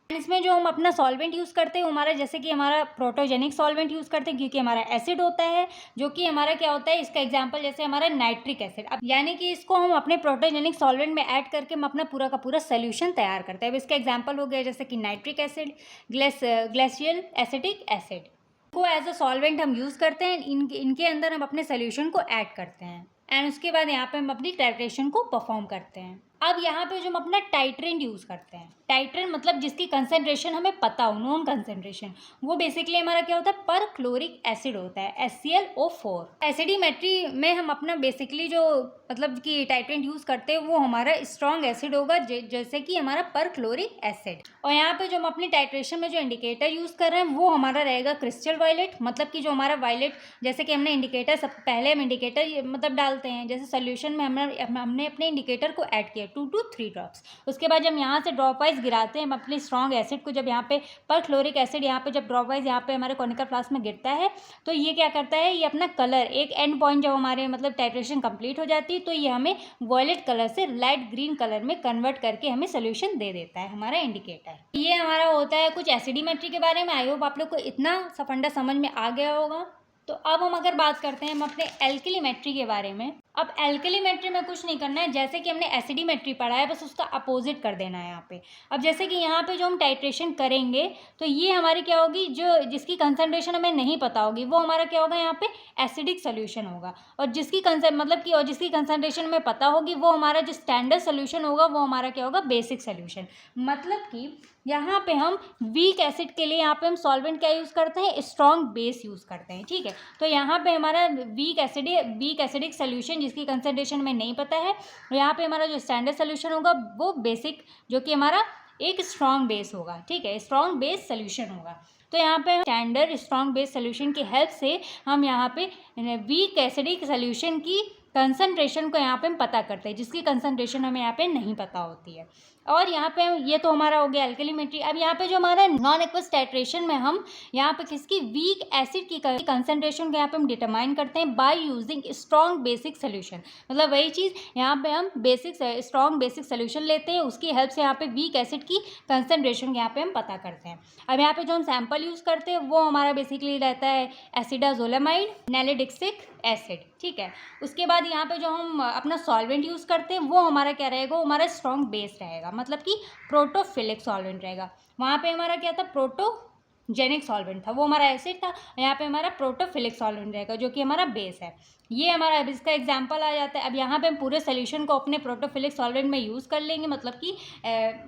इसमें जो हम अपना सॉल्वेंट यूज़ करते हैं हमारा जैसे कि हमारा प्रोटोजेनिक सॉल्वेंट यूज़ करते हैं क्योंकि हमारा एसिड होता है जो कि हमारा क्या होता है, इसका एग्जांपल जैसे हमारा नाइट्रिक एसिड। अब यानी कि इसको हम अपने प्रोटोजेनिक सॉल्वेंट में ऐड करके हम अपना पूरा का पूरा सोल्यूशन तैयार करते हैं। अब इसका एग्जांपल हो गया जैसे कि nitric acid, glacial acetic acid को एज अ सॉल्वेंट हम यूज़ करते हैं। इनके अंदर हम अपने सोल्यूशन को ऐड करते हैं एंड उसके बाद यहाँ पे हम अपनी टाइट्रेशन को परफॉर्म करते हैं। अब यहाँ पे जो हम अपना टाइट्रेंट यूज़ करते हैं, टाइट्रेंट मतलब जिसकी कंसनट्रेशन हमें पता हो, नॉन कंसनट्रेशन, वो बेसिकली हमारा क्या होता है, पर क्लोरिक एसिड होता है, HClO4। एसिडिमेट्री में हम अपना बेसिकली जो मतलब कि टाइट्रेंट यूज़ करते हैं वो हमारा स्ट्रॉन्ग एसिड होगा जैसे कि हमारा पर क्लोरिक एसिड। और यहाँ पे जो हम अपनी टाइट्रेशन में जो इंडिकेटर यूज़ कर रहे हैं वो हमारा रहेगा क्रिस्टल वायलेट, मतलब कि जो हमारा वायलेट जैसे कि हमने इंडिकेटर सब पहले हम इंडिकेटर मतलब डालते हैं जैसे सोल्यूशन में हमने अपने इंडिकेटर को ऐड किया 2 to 3 ड्रॉप्स। उसके बाद जब यहाँ से ड्रॉप वाइज गिराते हैं हम अपने स्ट्रॉन्ग एसिड को, जब यहाँ पे पर क्लोरिक एसिड यहाँ पे जब ड्रॉप वाइज यहाँ पे हमारे कॉनिकल फ्लास्क में गिरता है तो ये क्या करता है, ये अपना कलर एक एंड पॉइंट जब हमारे मतलब टाइट्रेशन कंप्लीट हो जाती है तो ये हमें वॉयलेट कलर से लाइट ग्रीन कलर में कन्वर्ट करके हमें सोल्यूशन दे देता है हमारा इंडिकेटर। ये हमारा होता है कुछ एसिडिमेट्री के बारे में। आई होप आप लोग को इतना सा फंडा समझ में आ गया होगा। तो अब हम अगर बात करते हैं हम अपने एल्किलीमेट्री के बारे में। अब एल्किलीमेट्री में कुछ नहीं करना है, जैसे कि हमने एसिडिमेट्री पढ़ा है बस उसका अपोजिट कर देना है यहाँ पे। अब जैसे कि यहाँ पे जो हम टाइट्रेशन करेंगे तो ये हमारी क्या होगी, जो जिसकी कंसंट्रेशन हमें नहीं पता होगी वो हमारा क्या होगा, यहाँ पे एसिडिक सोल्यूशन होगा। और जिसकी जिसकी कंसंट्रेशन हमें पता होगी वो हमारा जो स्टैंडर्ड सोल्यूशन होगा वो हमारा क्या होगा, बेसिक सोल्यूशन। मतलब कि यहाँ पे हम वीक एसिड के लिए यहाँ पे हम सॉल्वेंट क्या यूज़ करते हैं, स्ट्रॉन्ग बेस यूज़ करते हैं, ठीक है। तो यहाँ पे हमारा वीक एसिडिक सोल्यूशन जिसकी कंसंट्रेशन में नहीं पता है, यहाँ पे हमारा जो स्टैंडर्ड सोल्यूशन होगा वो बेसिक जो कि हमारा एक स्ट्रॉन्ग बेस होगा, ठीक है, स्ट्रॉन्ग बेस सोल्यूशन होगा। तो यहाँ पे स्टैंडर्ड स्ट्रॉन्ग बेस सोल्यूशन की हेल्प से हम यहाँ पे वीक एसिडिक सोल्यूशन की कंसंट्रेशन को यहाँ पे हम पता करते हैं जिसकी कंसंट्रेशन हमें यहाँ पे नहीं पता होती है। और यहाँ पे ये तो हमारा हो गया एल्किलीमेट्री। अब यहाँ पे जो हमारा नॉन एक्वस टाइट्रेशन में हम यहाँ पे किसकी वीक एसिड की कंसंट्रेशन को यहाँ पे हम डिटरमाइन करते हैं by using strong basic solution. मतलब वही चीज़ यहाँ पे हम स्ट्रॉन्ग बेसिक सोल्यूशन लेते हैं, उसकी हेल्प से यहाँ पे वीक एसिड की कंसंट्रेशन यहाँ पे हम पता करते हैं। अब यहाँ पे जो हम सैंपल यूज़ करते हैं वो हमारा बेसिकली रहता है एसिडाजोलामाइड, नैलिडिक्सिक एसिड, ठीक है। उसके बाद यहाँ पे जो हम अपना सॉल्वेंट यूज़ करते हैं वो हमारा क्या रहेगा, वो हमारा स्ट्रॉन्ग बेस रहेगा, मतलब कि प्रोटोफिलिक सॉल्वेंट रहेगा। वहाँ पे हमारा क्या था, प्रोटोजेनिक सॉल्वेंट था, वो हमारा एसिड था। यहाँ पे हमारा प्रोटोफिलिक सॉल्वेंट रहेगा जो कि हमारा बेस है। ये हमारा अब इसका एग्जांपल आ जाता है। अब यहाँ पे हम पूरे सोल्यूशन को अपने प्रोटोफिलिक सॉल्वेंट में यूज़ कर लेंगे, मतलब कि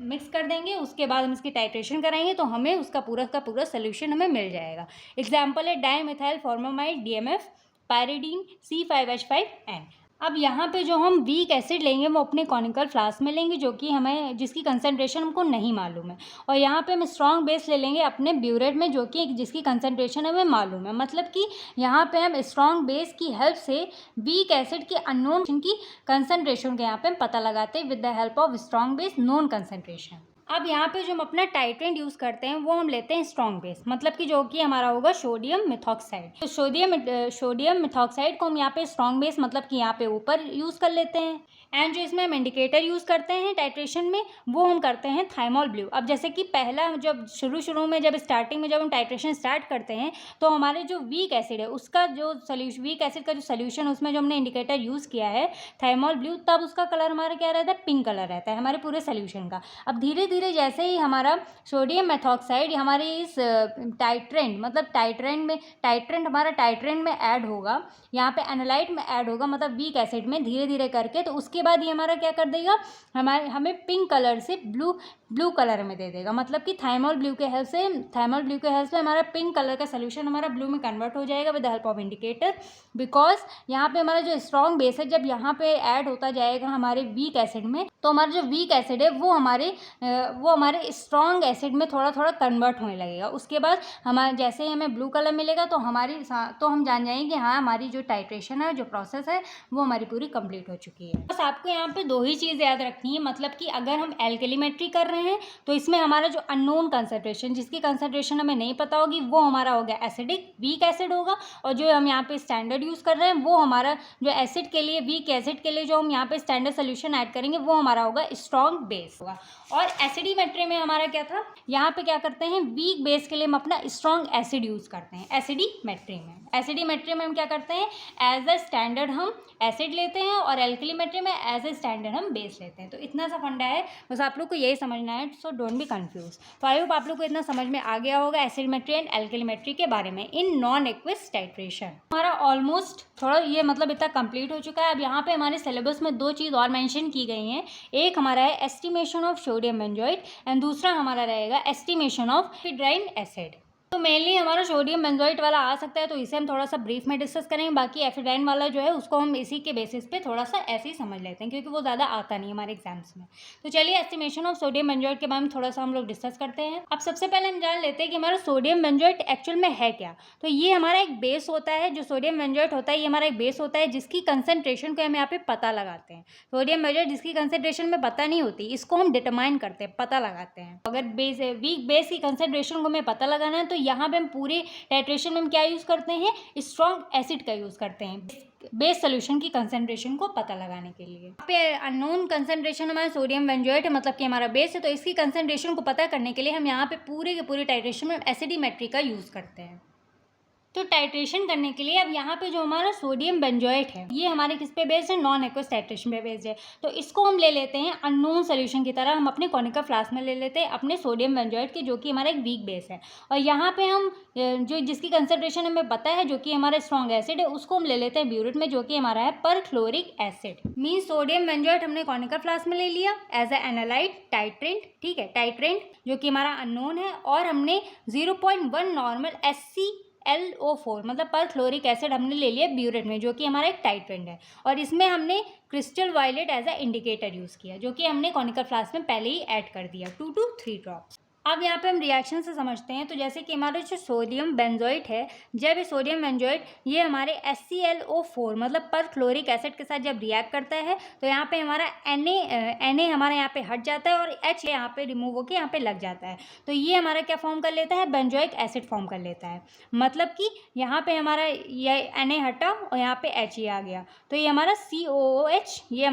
मिक्स कर देंगे। उसके बाद हम इसकी टाइट्रेशन कराएंगे तो हमें उसका पूरा का पूरा सोल्यूशन हमें मिल जाएगा। एग्जाम्पल है dimethyl formamide DMF, pyridine, C5H5N। अब यहाँ पे जो हम वीक एसिड लेंगे वो अपने कॉनिकल फ्लास्क में लेंगे जो कि हमें जिसकी कंसंट्रेशन हमको नहीं मालूम है। और यहाँ पे हम स्ट्रॉन्ग बेस ले लेंगे अपने ब्यूरेट में जो कि जिसकी कंसंट्रेशन हमें मालूम है। मतलब कि यहाँ पे हम स्ट्रॉन्ग बेस की हेल्प से वीक एसिड की अननोन की कंसंट्रेशन के यहाँ पे हम पता लगाते हैं with the help of strong base known concentration. अब यहाँ पे जो हम अपना टाइट्रेंट यूज़ करते हैं वो हम लेते हैं स्ट्रॉन्ग बेस, मतलब कि जो कि हमारा होगा सोडियम मिथॉक्साइड। तो सोडियम मिथॉक्साइड को हम यहाँ पे स्ट्रॉन्ग बेस मतलब कि यहाँ पे ऊपर यूज़ कर लेते हैं। एंड जो इसमें हम इंडिकेटर यूज़ करते हैं टाइट्रेशन में वो हम करते हैं थाइमोल ब्लू। अब जैसे कि पहला जब शुरू में जब स्टार्टिंग में जब हम टाइट्रेशन स्टार्ट करते हैं तो हमारे जो वीक एसिड है उसका जो वीक एसिड का जो सोल्यूशन उसमें जो हमने इंडिकेटर यूज़ किया है थाइमोल ब्लू, तब उसका कलर हमारा क्या रहता है, पिंक कलर रहता है हमारे पूरे सोल्यूशन का। अब धीरे धीरे जैसे ही हमारा सोडियम मेथॉक्साइड हमारे इस टाइट्रेंट मतलब टाइट्रेंट हमारा टाइट्रेंट में ऐड होगा, यहाँ पे एनालाइट में ऐड होगा, मतलब वीक एसिड में धीरे धीरे करके, तो उसके बाद ये हमारा क्या कर देगा, हमें पिंक कलर से ब्लू कलर में दे देगा, मतलब कि थाइमोल ब्लू के हेल्प से हमारा पिंक कलर का सोल्यूशन हमारा ब्लू में कन्वर्ट हो जाएगा with help of indicator. Because यहाँ पे हमारा जो स्ट्रॉन्ग बेस है जब यहाँ पे ऐड होता जाएगा हमारे वीक एसिड में, तो हमारा जो वीक एसिड है वो हमारे स्ट्रॉन्ग एसिड में थोड़ा थोड़ा कन्वर्ट होने लगेगा। उसके बाद हमारे जैसे ही हमें ब्लू कलर मिलेगा तो हम जान जाएंगे कि हाँ हमारी जो टाइट्रेशन है, जो प्रोसेस है, वो हमारी पूरी कंप्लीट हो चुकी है। बस आपको यहाँ पे दो ही चीज़ याद रखनी है, मतलब कि अगर हम एल्केलीमेट्री कर रहे हैं तो इसमें हमारा जो अननोन कंसंट्रेशन, जिसकी कंसंट्रेशन हमें नहीं पता होगी, वो हमारा हो गया एसिडिक वीक एसिड होगा। और जो हम यहाँ पे स्टैंडर्ड यूज़ कर रहे हैं वो हमारा जो एसिड के लिए, वीक एसिड के लिए जो हम यहाँ पे स्टैंडर्ड सोल्यूशन ऐड करेंगे वो हमारा होगा स्ट्रॉन्ग बेस होगा। और एसिडीमेट्री में हमारा क्या था, यहाँ पे क्या करते हैं, वीक बेस के लिए हम अपना स्ट्रॉन्ग एसिड यूज़ करते हैं। एसिडीमेट्री में हम क्या करते हैं, एज अ स्टैंडर्ड हम एसिड लेते हैं और एल्केलीमेट्री में एज अ स्टैंडर्ड हम बेस लेते हैं। तो इतना सा फंडा है, बस आप लोग को यही समझना है, सो डोंट बी कंफ्यूज। तो आई होप आप लोग को इतना समझ में आ गया होगा एसिडमेट्री एंड एल्केलीमेट्री के बारे में इन नॉन एक्वस टाइट्रेशन। हमारा ऑलमोस्ट थोड़ा ये मतलब इतना कंप्लीट हो चुका है। अब यहाँ पे हमारे सिलेबस में दो चीज़ और मेंशन की गई हैं। एक हमारा है estimation of sodium benzoate and दूसरा हमारा रहेगा एस्टिमेशन ऑफ एफिड्राइन एसिड। तो मेनली हमारा सोडियम बेंजोएट वाला आ सकता है, तो इसे हम थोड़ा सा ब्रीफ में डिस्कस करेंगे। बाकी एफिड्राइन वाला जो है उसको हम इसी के बेसिस पे थोड़ा सा ऐसे ही समझ लेते हैं, क्योंकि वो ज़्यादा आता नहीं हमारे एग्जाम्स में। तो चलिए एस्टिमेशन ऑफ सोडियम बेंजोएट के बारे में थोड़ा सा हम लोग डिस्कस करते हैं। अब सबसे पहले हम जान लेते हैं कि हमारा सोडियम बेंजोएट एक्चुअल में है क्या। तो ये हमारा एक बेस होता है, जो सोडियम बेंजोएट होता है ये हमारा एक बेस होता है जिसकी कंसनट्रेशन को हम यहाँ पे पता लगाते हैं। सोडियम बेंजोएट जिसकी कंसनट्रेशन में पता नहीं होती, इसको हम डिटरमाइन करते हैं, पता लगाते हैं। अगर बेस वीक बेस की कंसनट्रेशन को हमें पता लगाना है तो यहाँ पे हम पूरे टाइट्रेशन में हम क्या यूज़ करते हैं, स्ट्रॉन्ग एसिड का यूज़ करते हैं बेस सोल्यूशन की कंसंट्रेशन को पता लगाने के लिए। यहाँ पे अननोन कंसंट्रेशन हमारा सोडियम बेंजोएट है, मतलब कि हमारा बेस है, तो इसकी कंसंट्रेशन को पता करने के लिए हम यहाँ पे पूरे के पूरे टाइट्रेशन में एसिडीमेट्री का यूज़ करते हैं। तो टाइट्रेशन करने के लिए अब यहाँ पे जो हमारा सोडियम बेंजोएट है ये हमारे किस पे बेस्ड है, नॉन एक्वस टाइट्रेशन पे बेस्ड है। तो इसको हम ले लेते हैं अननोन सोल्यूशन की तरह, हम अपने कोनिकल फ्लास्क में ले लेते हैं अपने सोडियम बेंजोएट की, जो कि हमारा एक वीक बेस है। और यहाँ पे हम जो जिसकी कंसंट्रेशन हमें पता है, जो कि हमारा स्ट्रॉन्ग एसिड है, उसको हम ले लेते हैं ब्यूरेट में, जो कि हमारा है perchloric acid. Mean sodium benzoate हमने कोनिकल फ्लास्क में ले लिया एज ए एनालाइट टाइट्रेंट, ठीक है, टाइट्रेंट जो कि हमारा अननोन है, और हमने 0.1 नॉर्मल SClO4 मतलब परक्लोरिक एसिड हमने ले लिया ब्यूरेट में, जो कि हमारा एक टाइट्रेंट है। और इसमें हमने crystal violet as a indicator use किया, जो कि हमने कोनिकल फ्लास्क में पहले ही ऐड कर दिया 2 to 3 ड्रॉप्स। अब यहाँ पे हम रिएक्शन से समझते हैं। तो जैसे कि हमारा जो सोडियम बेंजोएट है, जब ये सोडियम बेंजोएट ये हमारे SClO4 मतलब परक्लोरिक एसिड के साथ जब रिएक्ट करता है तो यहाँ पे हमारा Na हमारा यहाँ पे हट जाता है और H यहाँ पे रिमूव होकर यहाँ पे लग जाता है। तो ये हमारा क्या फॉर्म कर लेता है, बेंजोइक एसिड फॉर्म कर लेता है। मतलब कि यहाँ पे हमारा ये Na हटा और यहाँ पे H आ गया, तो ये हमारा COOH ये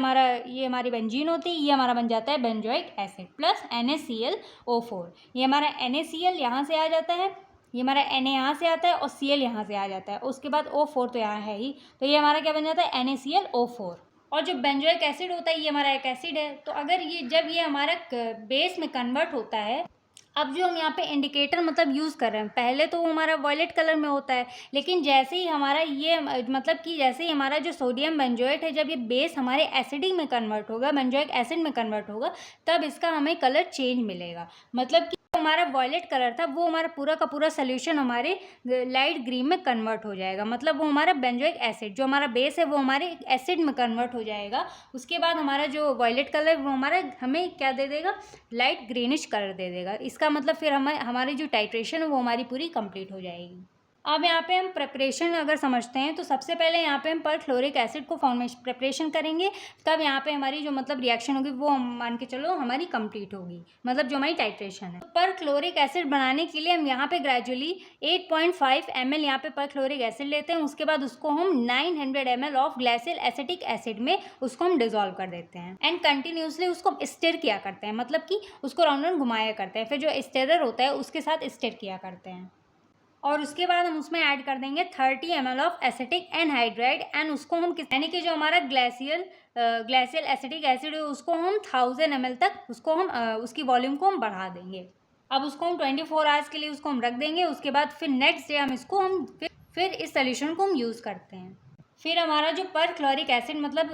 हमारी बेंजीन होती है, ये हमारा बन जाता है बेंजोइक एसिड प्लस NaClO4। ये हमारा NaCl यहाँ से आ जाता है, ये हमारा Na यहाँ से आता है और Cl यहाँ से आ जाता है, उसके बाद O4 तो यहाँ है ही, तो ये हमारा क्या बन जाता है NaClO4। और जो बेंजोइक एसिड होता है ये हमारा एक एसिड है। तो अगर ये जब ये हमारा बेस में कन्वर्ट होता है, अब जो हम यहाँ पे इंडिकेटर मतलब यूज़ कर रहे हैं, पहले तो वो हमारा वॉयलेट कलर में होता है, लेकिन जैसे ही हमारा ये मतलब कि जैसे ही हमारा जो सोडियम बेंजोएट है जब ये बेस हमारे एसिडिक में कन्वर्ट होगा, बेंजोइक एसिड में कन्वर्ट होगा, तब इसका हमें कलर चेंज मिलेगा। मतलब कि हमारा वॉयलेट कलर था वो हमारा पूरा का पूरा सोल्यूशन हमारे लाइट ग्रीन में कन्वर्ट हो जाएगा। मतलब वो हमारा बेंजोइक एसिड जो हमारा बेस है वो हमारे एसिड में कन्वर्ट हो जाएगा। उसके बाद हमारा जो वॉयलेट कलर वो हमें क्या दे देगा, लाइट ग्रीनिश कलर दे देगा। इसका मतलब फिर हमारी जो टाइट्रेशन है वो हमारी पूरी कंप्लीट हो जाएगी। अब यहाँ पे हम प्रिपरेशन अगर समझते हैं तो सबसे पहले यहाँ पे हम परक्लोरिक एसिड को फॉर्मेशन प्रिपरेशन करेंगे, तब यहाँ पे हमारी जो मतलब रिएक्शन होगी वो हम मान के चलो हमारी कंप्लीट होगी, मतलब जो हमारी टाइट्रेशन है। परक्लोरिक एसिड बनाने के लिए हम यहाँ पे ग्रेजुअली 8.5 ml यहाँ पे परक्लोरिक एसिड लेते हैं। उसके बाद उसको हम 900 ml ऑफ ग्लाइसिल एसिटिक एसिड में उसको हम डिजोल्व कर देते हैं एंड कंटिन्यूसली उसको स्टिर किया करते हैं, मतलब कि उसको राउंड राउंड घुमाया करते हैं। फिर जो स्टिरर होता है उसके साथ स्टिर किया करते हैं और उसके बाद हम उसमें ऐड कर देंगे 30 ml of acetic anhydride and उसको हम यानी कि जो हमारा ग्लाइसियल एसिटिक एसिड है उसको हम 1000 ml तक उसको हम उसकी वॉल्यूम को हम बढ़ा देंगे। अब उसको हम 24 आवर्स के लिए उसको हम रख देंगे। उसके बाद फिर नेक्स्ट डे हम इसको फिर इस सोल्यूशन को हम यूज़ करते हैं। फिर हमारा जो पर क्लोरिक एसिड मतलब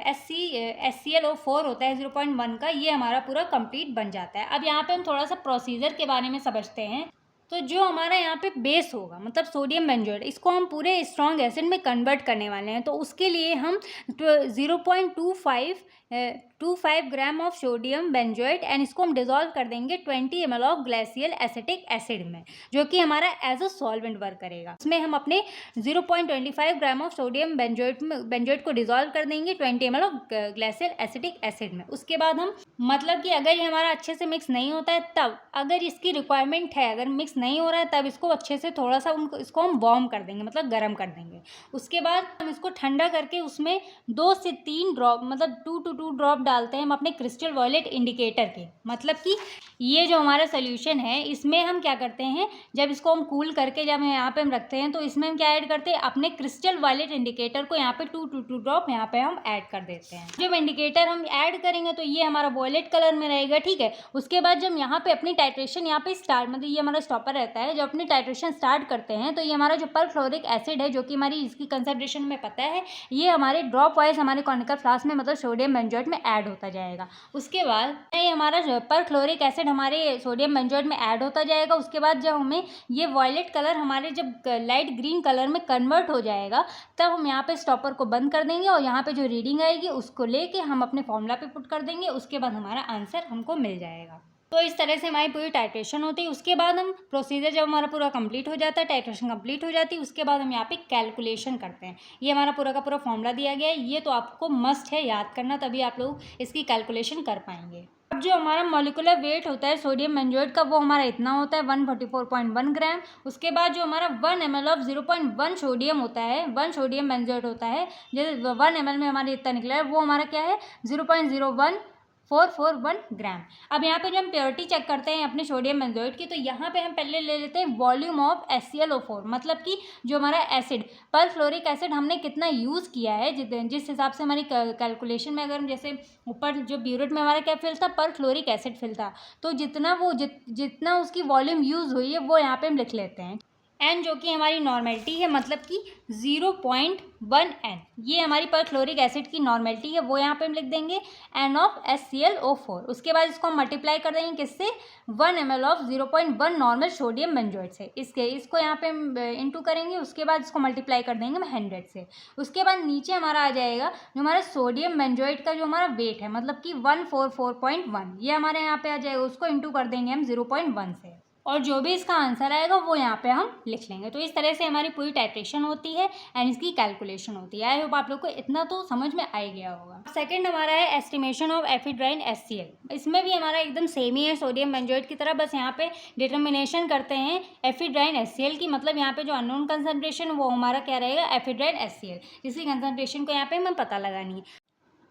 HClO4 होता है 0.1 का, ये हमारा पूरा कंप्लीट बन जाता है। अब यहाँ पे हम थोड़ा सा प्रोसीजर के बारे में समझते हैं। तो जो हमारा यहाँ पे बेस होगा मतलब सोडियम बेंजोएट, इसको हम पूरे स्ट्रॉन्ग एसिड में कन्वर्ट करने वाले हैं। तो उसके लिए हम 0.25 gram of sodium benzoate and इसको हम डिजोल्व कर देंगे 20 ml of glacial acetic acid में, जो कि हमारा एज अ सॉल्वेंट वर्क करेगा। इसमें हम अपने 0.25 ग्राम ऑफ सोडियम बेंजोएट को डिजोल्व कर देंगे 20 ml of glacial acetic acid में। उसके बाद हम मतलब कि अगर ये हमारा अच्छे से मिक्स नहीं होता है तब, अगर इसकी रिक्वायरमेंट है, अगर मिक्स नहीं हो रहा है तब इसको अच्छे से थोड़ा सा इसको हम वार्म कर देंगे मतलब गर्म कर देंगे। उसके बाद हम इसको ठंडा करके उसमें 2 से 3 ड्रॉप मतलब 2 to 2 ड्रॉप डालते हैं हम अपने क्रिस्टल वॉयलेट इंडिकेटर के। मतलब कि ये जो हमारा सोल्यूशन है इसमें हम क्या करते हैं, जब इसको हम कूल करके जब यहाँ पे हम रखते हैं तो इसमें हम क्या ऐड करते हैं, अपने क्रिस्टल वॉयलेट इंडिकेटर को यहाँ पे 2 to 2 ड्रॉप यहाँ पे हम ऐड कर देते हैं। जब इंडिकेटर हम ऐड करेंगे तो ये हमारा वॉयलेट कलर में रहेगा, ठीक है। उसके बाद जब यहाँ पे अपनी टाइट्रेशन यहाँ पे स्टार्ट मतलब ये हमारा स्टॉपर रहता है, जब अपनी टाइट्रेशन स्टार्ट करते हैं तो ये हमारा जो परक्लोरिक एसिड है, जो कि हमारी इसकी कंसंट्रेशन में पता है, ये हमारे ड्रॉप वाइज हमारे कॉनिकल फ्लास्क में मतलब सोडियम बेंजोएट में ऐड होता जाएगा। उसके बाद ये हमारा परक्लोरिक एसिड हमारे सोडियम बेंजोएट में ऐड होता जाएगा। उसके बाद जब हमें ये वॉयलेट कलर हमारे जब लाइट ग्रीन कलर में कन्वर्ट हो जाएगा तब हम यहाँ पे स्टॉपर को बंद कर देंगे और यहाँ पे जो रीडिंग आएगी उसको लेके हम अपने फॉर्मूला पे पुट कर देंगे। उसके बाद हमारा आंसर हमको मिल जाएगा। तो इस तरह से हमारी पूरी टाइट्रेशन होती है। उसके बाद हम प्रोसीजर जब हमारा पूरा कंप्लीट हो जाता है, टाइट्रेशन कंप्लीट हो जाती है, उसके बाद हम यहाँ पे कैलकुलेशन करते हैं। ये हमारा पूरा का पूरा फॉर्मूला दिया गया है, ये तो आपको मस्ट है याद करना, तभी आप लोग इसकी कैलकुलेशन कर पाएंगे। अब जो हमारा मॉलिक्यूलर वेट होता है सोडियम बेंजोएट का, वो हमारा इतना होता है 144.1 ग्राम। उसके बाद जो हमारा 1 ml ऑफ 0.1 सोडियम होता है, 1 सोडियम बेंजोएट होता है, जो 1 ml में हमारे इतना निकला है, वो हमारा क्या है 0.01441 ग्राम। अब यहाँ पे जब हम प्योरिटी चेक करते हैं अपने सोडियम बेंजोएट की, तो यहाँ पे हम पहले ले लेते हैं वॉल्यूम ऑफ HClO4, मतलब कि जो हमारा एसिड परफ्लोरिक एसिड हमने कितना यूज़ किया है, जिस हिसाब से हमारी कैलकुलेशन में, अगर हम जैसे ऊपर जो ब्यूरेट में हमारा क्या फिल था, परफ्लोरिक एसिड फिल था, तो जितना उसकी वॉल्यूम यूज़ हुई है वो यहाँ पे हम लिख लेते हैं। एन जो कि हमारी नॉर्मेलिटी है, मतलब कि 0.1 एन, ये हमारी परक्लोरिक एसिड की नॉर्मेलिटी है, वो यहाँ पे हम लिख देंगे एन ऑफ HClO4। उसके बाद इसको हम मल्टीप्लाई कर देंगे किससे, 1 ml of 0.1 normal sodium benzoate से। इसको यहाँ पे हम इंटू करेंगे, उसके बाद इसको मल्टीप्लाई कर देंगे 100 से। उसके बाद नीचे हमारा आ जाएगा जो हमारा सोडियम बेंजोएट का जो हमारा वेट है, मतलब कि 144.1, ये हमारे यहाँ पे आ जाएगा, उसको इंटू कर देंगे हम 0.1 से, और जो भी इसका आंसर आएगा वो यहाँ पे हम लिख लेंगे। तो इस तरह से हमारी पूरी टाइट्रेशन होती है एंड इसकी कैलकुलेशन होती है। आई होप आप लोग को इतना तो समझ में आ गया होगा। सेकंड हमारा है एस्टिमेशन ऑफ एफिड्राइन HCl। इसमें भी हमारा एकदम सेम ही है सोडियम बेंजोएट की तरह, बस यहाँ पे डिटर्मिनेशन करते हैं एफिड्राइन HCl की, मतलब यहाँ पे जो अननोन कंसंट्रेशन वो हमारा क्या रहेगा एफिड्राइन HCl, जिसकी कंसंट्रेशन को यहाँ पे हमें पता लगानी है।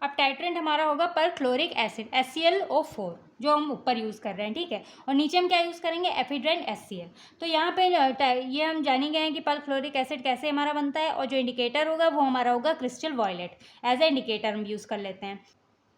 अब टाइट्रेंट हमारा होगा परक्लोरिक एसिड HClO4, जो हम ऊपर यूज़ कर रहे हैं, ठीक है, और नीचे हम क्या यूज़ करेंगे एफिड्राइन HCl। तो यहाँ पे ये हम जाने गए हैं कि परक्लोरिक एसिड कैसे हमारा बनता है, और जो इंडिकेटर होगा वो हमारा होगा crystal violet, as a indicator हम यूज़ कर लेते हैं।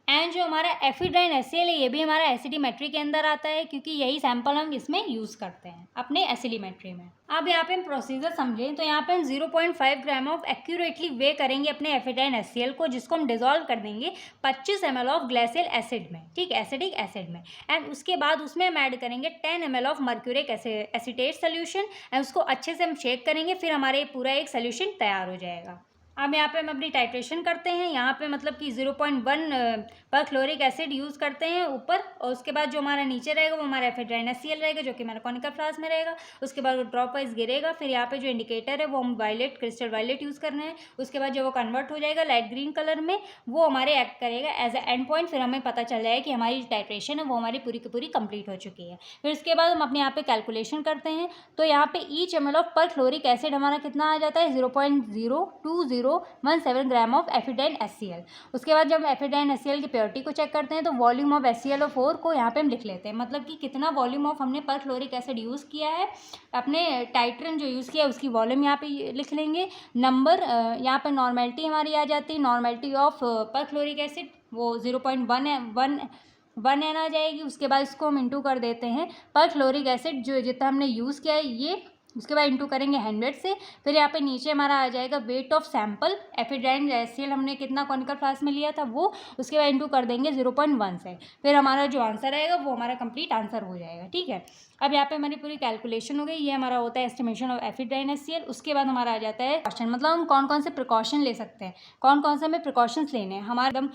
एंड जो हमारा एफिड्राइन HCl है ये भी हमारा एसिडीमेट्री के अंदर आता है, क्योंकि यही सैंपल हम इसमें यूज़ करते हैं अपने एसिडीमेट्री में। अब यहाँ पे हम प्रोसीजर समझें तो यहाँ पे हम 0.5 ग्राम ऑफ एक्यूरेटली वे करेंगे अपने एफिड्राइन HCl को, जिसको हम डिजोल्व कर देंगे 25 ml ऑफ ग्लेशियल एसिड में, ठीक, एसिडिक एसिड में। एंड उसके बाद उसमें हम ऐड करेंगे 10 ml of mercuric acetate solution, and उसको अच्छे से हम शेक करेंगे, फिर हमारे पूरा एक सोल्यूशन तैयार हो जाएगा। अब यहाँ पे हम अपनी टाइट्रेशन करते हैं, यहाँ पे मतलब कि 0.1 परक्लोरिक एसिड यूज़ करते हैं ऊपर, और उसके बाद जो हमारा नीचे रहेगा वो हमारा एफिड्राइन HCl रहेगा, जो कि हमारा कॉनिकल फ्लास्क में रहेगा। उसके बाद वो ड्रॉप वाइज गिरेगा, फिर यहाँ पे जो इंडिकेटर है वो हम वायलेट क्रिस्टल वायलेट यूज़ करना है। उसके बाद जब वो कन्वर्ट हो जाएगा लाइट ग्रीन कलर में, वो हमारे एक्ट करेगा एज ए एंड पॉइंट, फिर हमें पता चल जाएगा कि हमारी टाइट्रेशन है वो हमारी पूरी की पूरी कंप्लीट हो चुकी है। फिर उसके बाद हम अपने यहाँ पे कैलकुलेशन करते हैं, तो यहाँ पे each ml of perchloric acid हमारा कितना आ जाता है 0.02017 ग्राम ऑफ एफिड्राइन HCl। उसके बाद जब एफिड्राइन HCl की प्योरिटी को चेक करते हैं तो वॉल्यूम ऑफ HClO4 को यहाँ पे हम लिख लेते हैं, मतलब कि कितना वॉल्यूम ऑफ हमने परक्लोरिक एसिड यूज़ किया है, अपने टाइट्रेंट जो यूज़ किया है उसकी वॉल्यूम यहाँ पे लिख लेंगे। नंबर यहाँ पे नॉर्मेलिटी हमारी आ जाती है, नॉर्मेलिटी ऑफ परक्लोरिक एसिड वो 0.1 एन आ जाएगी। उसके बाद इसको हम इंटू कर देते हैं परक्लोरिक एसिड जो जितना हमने यूज़ किया है, ये उसके बाद इंटू करेंगे 100 से। फिर यहाँ पे नीचे हमारा आ जाएगा वेट ऑफ सैंपल, एफिड्राइन HCl हमने कितना कॉनिकल फ्लास्क में लिया था वो, उसके बाद इंटू कर देंगे 0.1 से। फिर हमारा जो आंसर आएगा वो हमारा कंप्लीट आंसर हो जाएगा। ठीक है, अब यहाँ पे हमारी पूरी कैलकुलेशन हो गई। ये हमारा होता है एस्टिमेशन ऑफ एफिड्राइन HCl। उसके बाद हमारा आ जाता है क्वेश्चन, मतलब हम कौन कौन से प्रिकॉशन ले सकते हैं, कौन कौन से हमें प्रिकॉशंस लेने हैं। हमारा एकदम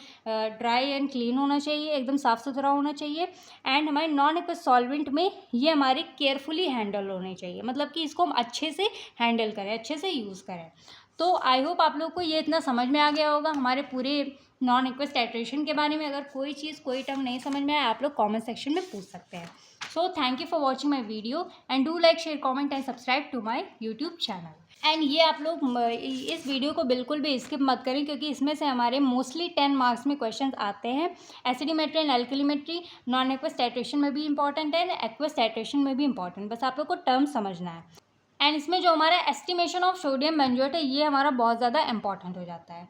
ड्राई एंड क्लीन होना चाहिए, एकदम साफ़ सुथरा होना चाहिए, एंड हमारे नॉन एक्वस सॉल्वेंट में ये हमारे केयरफुली हैंडल होने चाहिए, मतलब कि इसको हम अच्छे से हैंडल करें, अच्छे से यूज़ करें। तो आई होप आप लोग को ये इतना समझ में आ गया होगा हमारे पूरे नॉन एक्वस टाइट्रेशन के बारे में। अगर कोई चीज़, कोई टर्म नहीं समझ में आए आप लोग कमेंट सेक्शन में पूछ सकते हैं। So thank you for watching my video and do like, share, comment and subscribe to my YouTube channel. And ये आप लोग इस वीडियो को बिल्कुल भी स्किप मत करें, क्योंकि इसमें से हमारे मोस्टली 10 मार्क्स में क्वेश्चंस आते हैं। एसिडिमेट्री एंड एल्कलीमेट्री नॉन एक्वस टाइट्रेशन में भी इंपॉर्टेंट है, एक्वस टाइट्रेशन में भी इंपॉर्टेंट, बस आप लोग को टर्म समझना है। एंड इसमें जो हमारा एस्टिमेशन ऑफ सोडियम बेंजोएट है ये हमारा बहुत ज़्यादा इंपॉर्टेंट हो जाता है।